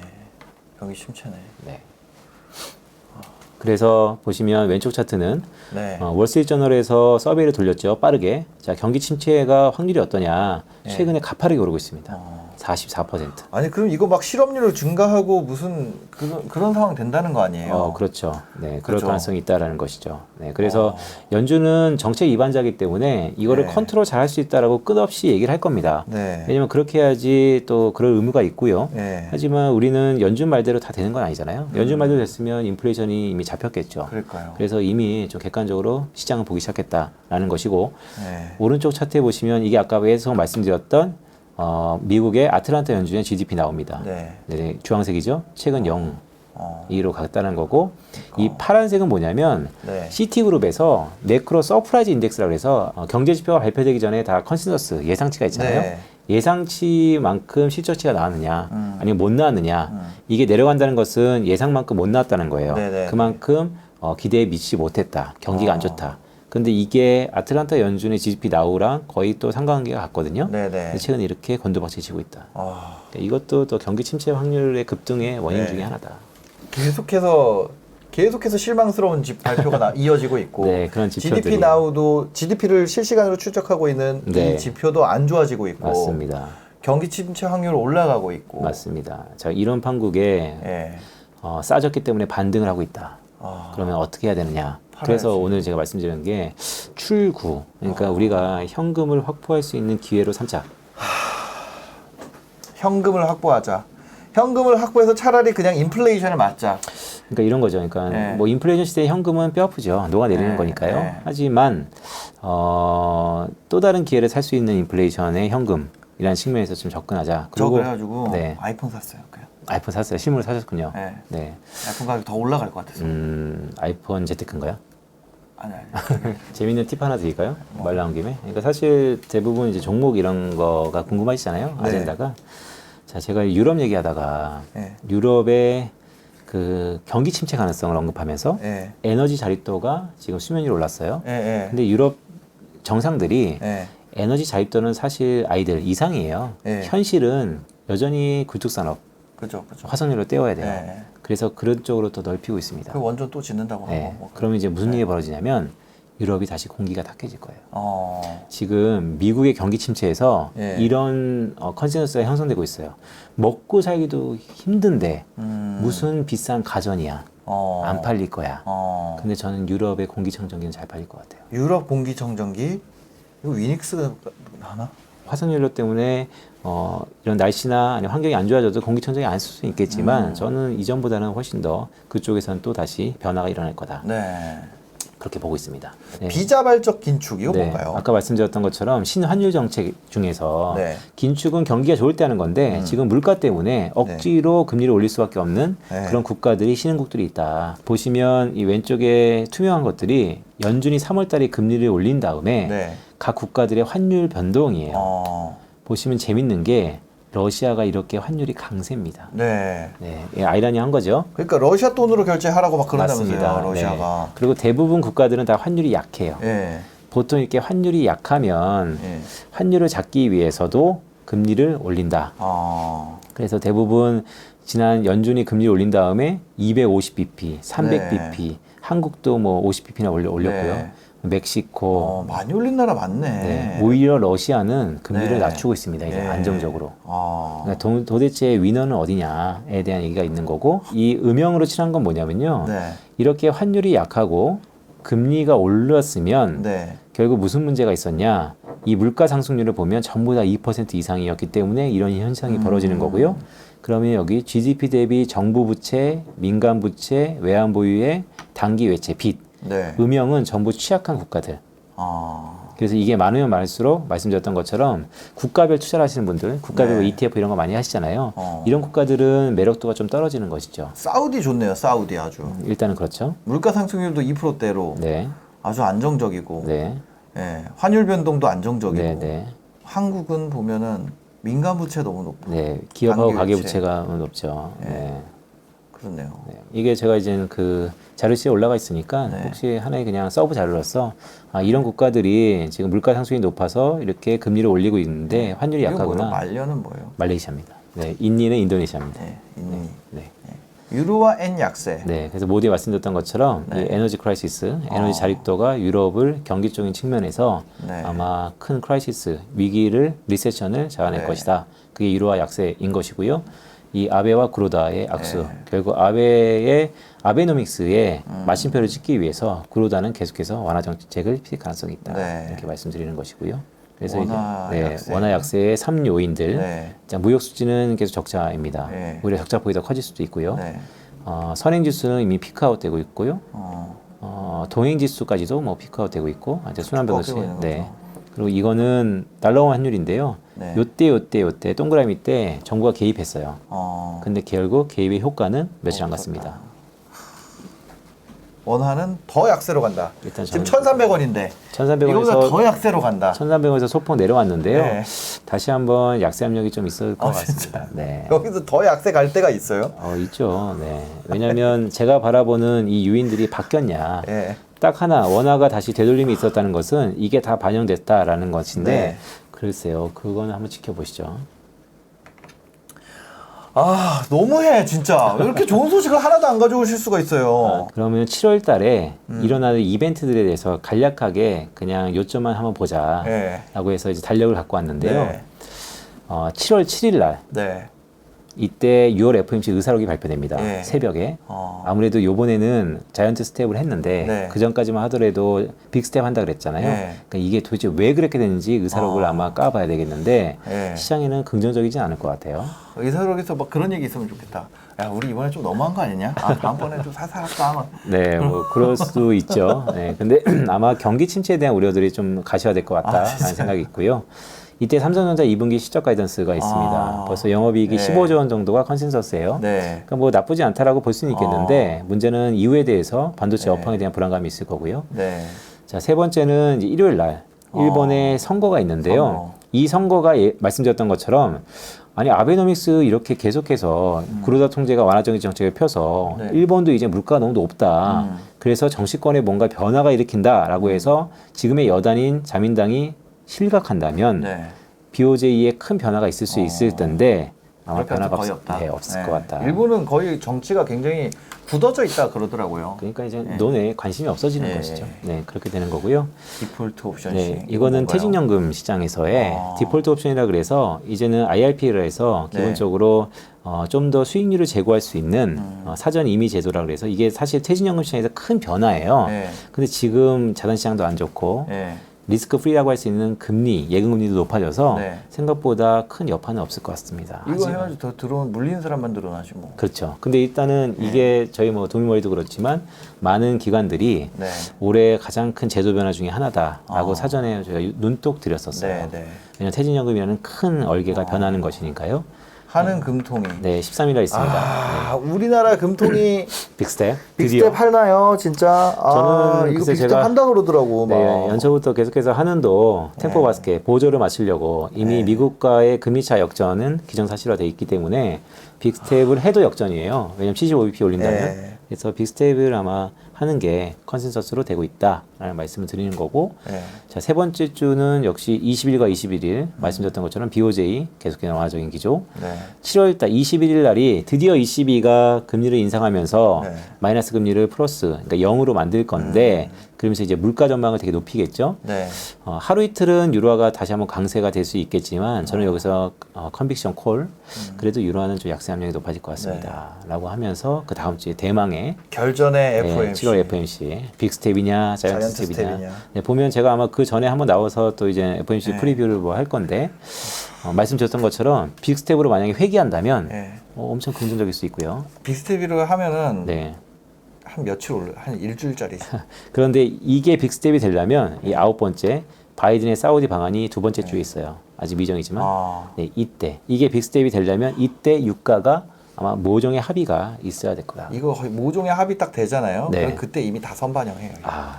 경기 침체네. 네. 그래서 보시면 왼쪽 차트는 네. 월스트리트저널에서 서베이를 돌렸죠. 빠르게. 자, 경기 침체가 확률이 어떠냐. 네. 최근에 가파르게 오르고 있습니다. 44%. 아니 그럼 이거 막 실업률을 증가하고 무슨 그런 상황 된다는 거 아니에요? 그렇죠. 네, 그럴 그죠? 가능성이 있다라는 것이죠. 네, 그래서 연준은 정책 위반자이기 때문에 이거를 네. 컨트롤 잘 할 수 있다라고 끝없이 얘기를 할 겁니다. 네. 왜냐면 그렇게 해야지 또 그럴 의무가 있고요. 네. 하지만 우리는 연준 말대로 다 되는 건 아니잖아요. 연준 말대로 됐으면 인플레이션이 이미 잡혔겠죠. 그럴까요? 그래서 이미 좀 객관적으로 시장을 보기 시작했다라는 것이고 네. 오른쪽 차트에 보시면 이게 아까 계속 말씀드렸던 미국의 아틀란타 연준의 GDP 나옵니다. 네. 네, 주황색이죠. 최근 0 이로 갔다는 거고 이 파란색은 뭐냐면 네. 시티그룹에서 매크로 서프라이즈 인덱스라고 해서 경제 지표가 발표되기 전에 다 컨센서스 예상치가 있잖아요. 네. 예상치만큼 실적치가 나왔느냐 아니면 못 나왔느냐 이게 내려간다는 것은 예상만큼 못 나왔다는 거예요. 네네. 그만큼 기대에 미치지 못했다. 경기가 안 좋다. 근데 이게 아틀란타 연준의 GDP 나우랑 거의 또 상관관계가 같거든요. 네네. 최근에 이렇게 곤두박질 치고 있다. 이것도 또 경기 침체 확률의 급등의 원인 네. 중에 하나다. 계속해서 실망스러운 발표가 이어지고 있고 네, 그런 지표들이. GDP 나우도 GDP를 실시간으로 추적하고 있는 네. 이 지표도 안 좋아지고 있고 맞습니다. 경기 침체 확률 올라가고 있고 맞습니다. 자, 이런 판국에 예. 싸졌기 때문에 반등을 하고 있다. 아, 그러면 어떻게 해야 되느냐? 팔아야지. 그래서 오늘 제가 말씀드린 게 출구, 그러니까 우리가 현금을 확보할 수 있는 기회로 삼자. 현금을 확보하자. 현금을 확보해서 차라리 그냥 인플레이션을 맞자. 그러니까 이런 거죠. 그러니까 네. 뭐 인플레이션 시대에 현금은 뼈 아프죠. 녹아내리는 네, 거니까요. 네. 하지만 또 다른 기회를 살 수 있는 인플레이션의 현금이라는 측면에서 좀 접근하자. 저 그리고 그래가지고 네. 아이폰 샀어요. 그냥. 아이폰 샀어요. 실물을 사셨군요. 네. 네. 아이폰 가격 더 올라갈 것 같아서. 아이폰 재테크인가요? 아니. 재밌는 팁 하나 드릴까요? 말 나온 김에. 그러니까 사실 대부분 이제 종목 이런 거가 궁금하시잖아요. 네. 아젠다가. 자, 제가 유럽 얘기하다가 네. 유럽의 그 경기 침체 가능성을 언급하면서 예. 에너지 자립도가 지금 수면 위로 올랐어요. 예. 예. 근데 유럽 정상들이 예. 에너지 자립도는 사실 아이들 이상이에요. 예. 현실은 여전히 굴뚝산업, 그죠. 화석연료 떼어야 돼요. 예. 그래서 그런 쪽으로 더 넓히고 있습니다. 그 원전 또 짓는다고 네. 하고. 뭐 그러면 이제 무슨 일이 벌어지냐면 유럽이 다시 공기가 탁해질 거예요. 어. 지금 미국의 경기 침체에서 예. 이런 컨센서스가 형성되고 있어요. 먹고 살기도 힘든데 무슨 비싼 가전이야. 안 팔릴 거야. 근데 저는 유럽의 공기청정기는 잘 팔릴 것 같아요. 유럽 공기청정기 이거 위닉스가 하나? 화석연료 때문에 이런 날씨나 아니면 환경이 안 좋아져도 공기청정기 안 쓸 수 있겠지만 저는 이전보다는 훨씬 더 그쪽에서는 또 다시 변화가 일어날 거다. 네. 그렇게 보고 있습니다. 네. 비자발적 긴축 이거 네. 뭔가요? 아까 말씀드렸던 것처럼 신환율 정책 중에서 네. 긴축은 경기가 좋을 때 하는 건데 지금 물가 때문에 억지로 금리를 올릴 수밖에 없는 네. 그런 국가들이 신흥국들이 있다. 보시면 이 왼쪽에 투명한 것들이 연준이 3월 달에 금리를 올린 다음에 네. 각 국가들의 환율 변동이에요. 보시면 재밌는 게 러시아가 이렇게 환율이 강세입니다. 네. 네, 예, 아이러니한 거죠. 그러니까 러시아 돈으로 결제하라고 막 그런다면서요, 맞습니다. 러시아가. 네. 그리고 대부분 국가들은 다 환율이 약해요. 예. 보통 이렇게 환율이 약하면 예. 환율을 잡기 위해서도 금리를 올린다. 그래서 대부분 지난 연준이 금리를 올린 다음에 250bp, 300bp, 한국도 뭐 50bp나 올렸고요. 네. 멕시코, 많이 올린 나라 많네. 네. 오히려 러시아는 금리를 네. 낮추고 있습니다. 이제 네. 안정적으로. 그러니까 도대체 위너는 어디냐에 대한 얘기가 있는 거고 이 음영으로 칠한 건 뭐냐면요. 네. 이렇게 환율이 약하고 금리가 올랐으면 네. 결국 무슨 문제가 있었냐? 이 물가 상승률을 보면 전부 다 2% 이상이었기 때문에 이런 현상이 벌어지는 거고요. 그러면 여기 GDP 대비 정부 부채, 민간 부채, 외환 보유의 단기 외채, 빚, 네. 음영은 전부 취약한 국가들. 그래서 이게 많으면 많을수록 말씀드렸던 것처럼 국가별 투자를 하시는 분들, 국가별 네. ETF 이런 거 많이 하시잖아요. 이런 국가들은 매력도가 좀 떨어지는 것이죠. 사우디 좋네요, 사우디 아주. 일단은 그렇죠. 물가 상승률도 2%대로 네, 아주 안정적이고, 네, 예, 환율 변동도 안정적이고, 네, 네. 한국은 보면은 민간 부채 너무 높고, 네, 기업하고 단기 가계 부채. 부채가 높죠. 네. 그렇네요. 네. 이게 제가 이제 그 자료시에 올라가 있으니까 네. 혹시 하나의 그냥 서브 자료로서 이런 국가들이 지금 물가 상승이 높아서 이렇게 금리를 올리고 있는데 환율이 이거 약하구나. 뭐예요? 말려는 뭐예요? 말레이시아입니다. 네, 인니는 인도네시아입니다. 네, 인니. 네. 유로와 엔 약세. 네, 그래서 모두에 말씀드렸던 것처럼 네. 이 에너지 크라이시스, 에너지 자립도가 유럽을 경기적인 측면에서 네. 아마 큰 크라이시스, 위기를 리세션을 잡아낼 네. 것이다. 그게 유로화 약세인 것이고요. 이 아베와 구로다의 악수, 네. 결국 아베의 아베노믹스의 마침표를 찍기 위해서 구로다는 계속해서 완화 정책을 펼칠 가능성이 있다. 네. 이렇게 말씀드리는 것이고요. 그래서 원화 이게 약세. 원화 약세의 3 요인들. 네. 자, 무역 수지는 계속 적자입니다. 네. 오히려 적자폭이 더 커질 수도 있고요. 네. 선행 지수는 이미 피크아웃 되고 있고요. 어, 동행 지수까지도 뭐 피크아웃 되고 있고, 이제 순환 변동치. 피크아웃 되고 있는 네. 거죠. 그리고 이거는 날라온 환율인데요. 네. 요때 동그라미 때 정부가 개입했어요. 근데 결국 개입의 효과는 며칠 안 갔습니다. 원화는 더 약세로 간다. 일단 지금 1,300원인데 1,300원에서 이거보다 더 약세로 간다. 1,300원에서 소폭 내려왔는데요. 네. 다시 한번 약세 압력이 좀 있을 것 같습니다. 네. 여기서 더 약세 갈 때가 있어요? 있죠. 네. 왜냐하면 제가 바라보는 이 요인들이 바뀌었냐. 네. 딱 하나 원화가 다시 되돌림이 있었다는 것은 이게 다 반영됐다라는 것인데 네. 글쎄요. 그거는 한번 지켜보시죠. 아 너무해 진짜. 이렇게 좋은 소식을 하나도 안 가져오실 수가 있어요. 그러면 7월 달에 일어나는 이벤트들에 대해서 간략하게 그냥 요점만 한번 보자 네. 라고 해서 이제 달력을 갖고 왔는데요. 네. 7월 7일 날 네. 이때 6월 FOMC 의사록이 발표됩니다. 네. 새벽에. 아무래도 요번에는 자이언트 스텝을 했는데 네. 그 전까지만 하더라도 빅 스텝 한다 그랬잖아요. 네. 그러니까 이게 도대체 왜 그렇게 됐는지 의사록을 아마 까봐야 되겠는데 네. 시장에는 긍정적이진 않을 것 같아요. 의사록에서 막 그런 얘기 있으면 좋겠다. 야 우리 이번에 좀 너무한 거 아니냐? 다음번에 좀 살살할까 하면. 네, 뭐 그럴 수도 있죠. 네, 근데 아마 경기 침체에 대한 우려들이 좀 가셔야 될 것 같다라는 생각이 있고요. 이때 삼성전자 2분기 실적 가이던스가 있습니다. 벌써 영업이익이 네. 15조 원 정도가 컨센서스예요. 네. 그러니까 뭐 나쁘지 않다라고 볼 수는 있겠는데 문제는 이후에 대해서 반도체 네. 업황에 대한 불안감이 있을 거고요. 네. 자, 세 번째는 이제 일요일 날 일본에 선거가 있는데요. 선거. 이 선거가 말씀드렸던 것처럼 아니 아베노믹스 이렇게 계속해서 구로다 통제가 완화적인 정책을 펴서 네. 일본도 이제 물가가 너무 높다. 그래서 정치권에 뭔가 변화가 일으킨다라고 해서 지금의 여당인 자민당이 실각한다면 네. BOJ에 큰 변화가 있을 수 있을 텐데 아마 변화가 거의 없다. 없을 것 같다. 일본은 거의 정치가 굉장히 굳어져 있다 그러더라고요. 그러니까 이제 논에 관심이 없어지는 것이죠. 네, 그렇게 되는 거고요. 디폴트 옵션식. 네, 이거는 퇴직연금 시장에서의 디폴트 옵션이라 그래서 이제는 IRP를 해서 기본적으로 좀 더 수익률을 제고할 수 있는 사전 임의 제도라 그래서 이게 사실 퇴직연금 시장에서 큰 변화예요. 네. 근데 지금 자산 시장도 안 좋고 네. 리스크 프리라고 할 수 있는 금리, 예금금리도 높아져서 네. 생각보다 큰 여파는 없을 것 같습니다. 이거 하지만. 해가지고 더 들어온 물리는 사람만 늘어나지 뭐. 그렇죠. 근데 일단은 이게 저희 뭐 도미머리도 그렇지만 많은 기관들이 네. 올해 가장 큰 제도 변화 중에 하나다라고 사전에 저희가 눈독 드렸었어요. 네, 네. 왜냐하면 퇴직연금이라는 큰 얼개가 변하는 것이니까요. 하는 금통이. 네, 13일날 있습니다. 우리나라 금통이 빅스텝 빅스텝 하나요, 진짜? 저는 이거 글쎄 빅스텝 제가 한다 그러더라고. 막. 네, 연초부터 계속해서 하는도 템포 바스켓 보조를 맞추려고 이미 미국과의 금리차 역전은 기정사실화돼 있기 때문에 빅스텝을 해도 역전이에요. 왜냐하면 75bp 올린다면. 네. 그래서 빅스텝을 아마 하는 게 컨센서스로 되고 있다라는 말씀을 드리는 거고 네. 자, 세 번째 주는 역시 20일과 21일 말씀드렸던 것처럼 BOJ 계속해서 완화적인 기조 네. 7월달 21일 날이 드디어 ECB가 금리를 인상하면서 네. 마이너스 금리를 플러스 그러니까 0으로 만들 건데 그러면서 이제 물가 전망을 되게 높이겠죠. 네. 하루 이틀은 유로화가 다시 한번 강세가 될 수 있겠지만 저는 여기서 컨빅션 콜 그래도 유로화는 좀 약세 압력이 높아질 것 같습니다. 라고 하면서 그 다음 주에 대망의 결전의 FOMC. 7월 FOMC 빅스텝이냐 자이언트 스텝이냐 스텝이냐. 네, 보면 제가 아마 그 전에 한번 나와서 또 이제 FOMC 프리뷰를 뭐 할 건데 말씀드렸던 것처럼 빅스텝으로 만약에 회귀한다면 네. 엄청 긍정적일 수 있고요. 빅스텝으로 하면은 네. 한 며칠 올라, 한 일주일짜리. 그런데 이게 빅스텝이 되려면 이 9번째 바이든의 사우디 방안이 두 번째 주에 있어요. 아직 미정이지만 네, 이때 이게 빅스텝이 되려면 이때 유가가 아마 모종의 합의가 있어야 될 거다. 이거 거의 모종의 합의 딱 되잖아요. 네. 그럼 그때 이미 다 선반영해요.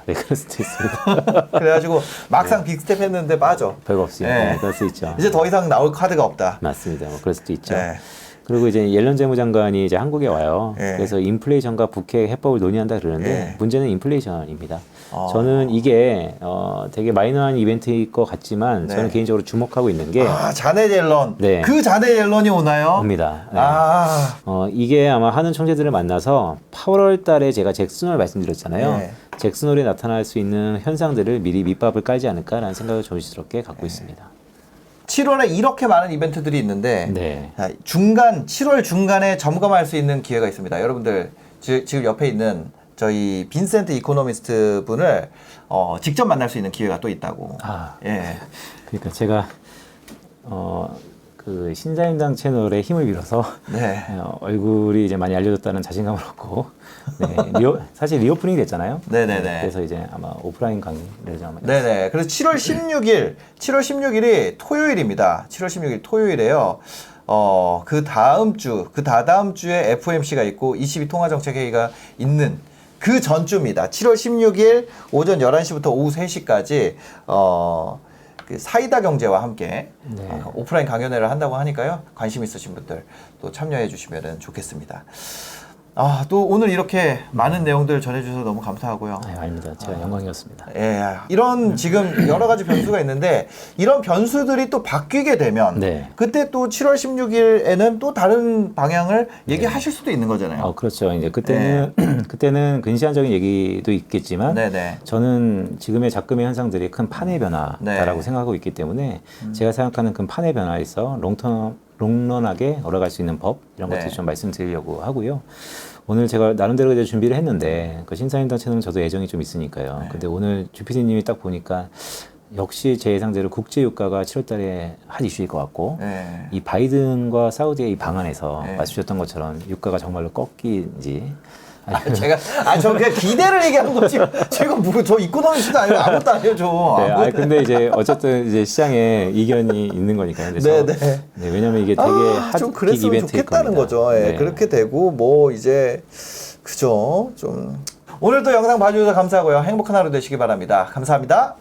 네, 그럴 수도 있습니다. 그래가지고 막상 빅스텝 했는데 빠져. 별거 없으니까 네. 네, 그럴 수 있죠. 이제 더 이상 나올 카드가 없다. 맞습니다. 뭐 그럴 수도 있죠. 네. 그리고 이제 옐런 재무장관이 이제 한국에 와요. 네. 그래서 인플레이션과 국회 해법을 논의한다 그러는데 네. 문제는 인플레이션입니다. 저는 이게 되게 마이너한 이벤트일 것 같지만 네. 저는 개인적으로 주목하고 있는 게 자네 옐런. 네. 그 자네 옐런이 오나요? 옵니다. 네. 이게 아마 하는 총재들을 만나서 8월 달에 제가 잭슨홀 말씀드렸잖아요. 네. 잭슨홀에 나타날 수 있는 현상들을 미리 밑밥을 깔지 않을까라는 생각을 조심스럽게 갖고 있습니다. 7월에 이렇게 많은 이벤트들이 있는데 네. 7월 중간에 점검할 수 있는 기회가 있습니다. 여러분들 지금 옆에 있는 저희 빈센트 이코노미스트 분을 직접 만날 수 있는 기회가 또 있다고. 예. 그러니까 제가 그 신사임당 채널의 힘을 빌어서 네. 얼굴이 이제 많이 알려졌다는 자신감을 얻고 네, 사실 리오프닝이 됐잖아요. 네네네. 그래서 이제 아마 오프라인 강의를 아마 네네. 그래서 7월 16일이 토요일입니다. 7월 16일 토요일에요. 그 다음 주, 그 다다음 주에 FOMC가 있고 22 통화정책회의가 있는 그 전주입니다. 7월 16일 오전 11시부터 오후 3시까지 그 사이다 경제와 함께 네. 오프라인 강연회를 한다고 하니까요. 관심 있으신 분들 또 참여해 주시면 좋겠습니다. 또 오늘 이렇게 많은 내용들 전해주셔서 너무 감사하고요. 아닙니다. 제가 영광이었습니다. 예, 이런 지금 여러 가지 변수가 있는데 이런 변수들이 또 바뀌게 되면 네. 그때 또 7월 16일에는 또 다른 방향을 얘기하실 수도 있는 거잖아요. 그렇죠. 이제 그때는 그때는 근시안적인 얘기도 있겠지만 네네. 저는 지금의 작금의 현상들이 큰 판의 변화다라고 네. 생각하고 있기 때문에 제가 생각하는 그 판의 변화에서 롱런하게 걸어갈 수 있는 법 이런 네. 것들 좀 말씀드리려고 하고요. 오늘 제가 나름대로 이제 준비를 했는데 그 신사임당 채널은 저도 애정이 좀 있으니까요. 네. 근데 오늘 주피디님이 딱 보니까 역시 제 예상대로 국제유가가 7월달에 한 이슈일 것 같고 네. 이 바이든과 사우디의 이 방안에서 네. 말씀주셨던 것처럼 유가가 정말로 꺾이는지 저 그냥 기대를 얘기하는 거지. 제가 저 이코노미스도 아니고 아무것도 아니에요, 저. 네, 근데 이제 어쨌든 이제 시장에 이견이 있는 거니까요. 그래서 네네. 네, 왜냐면 이게 되게 좀 핫 그랬으면 이벤트일 좋겠다는 겁니다. 거죠. 예, 네. 그렇게 되고 뭐 이제 그죠. 좀 오늘도 영상 봐주셔서 감사하고요. 행복한 하루 되시기 바랍니다. 감사합니다.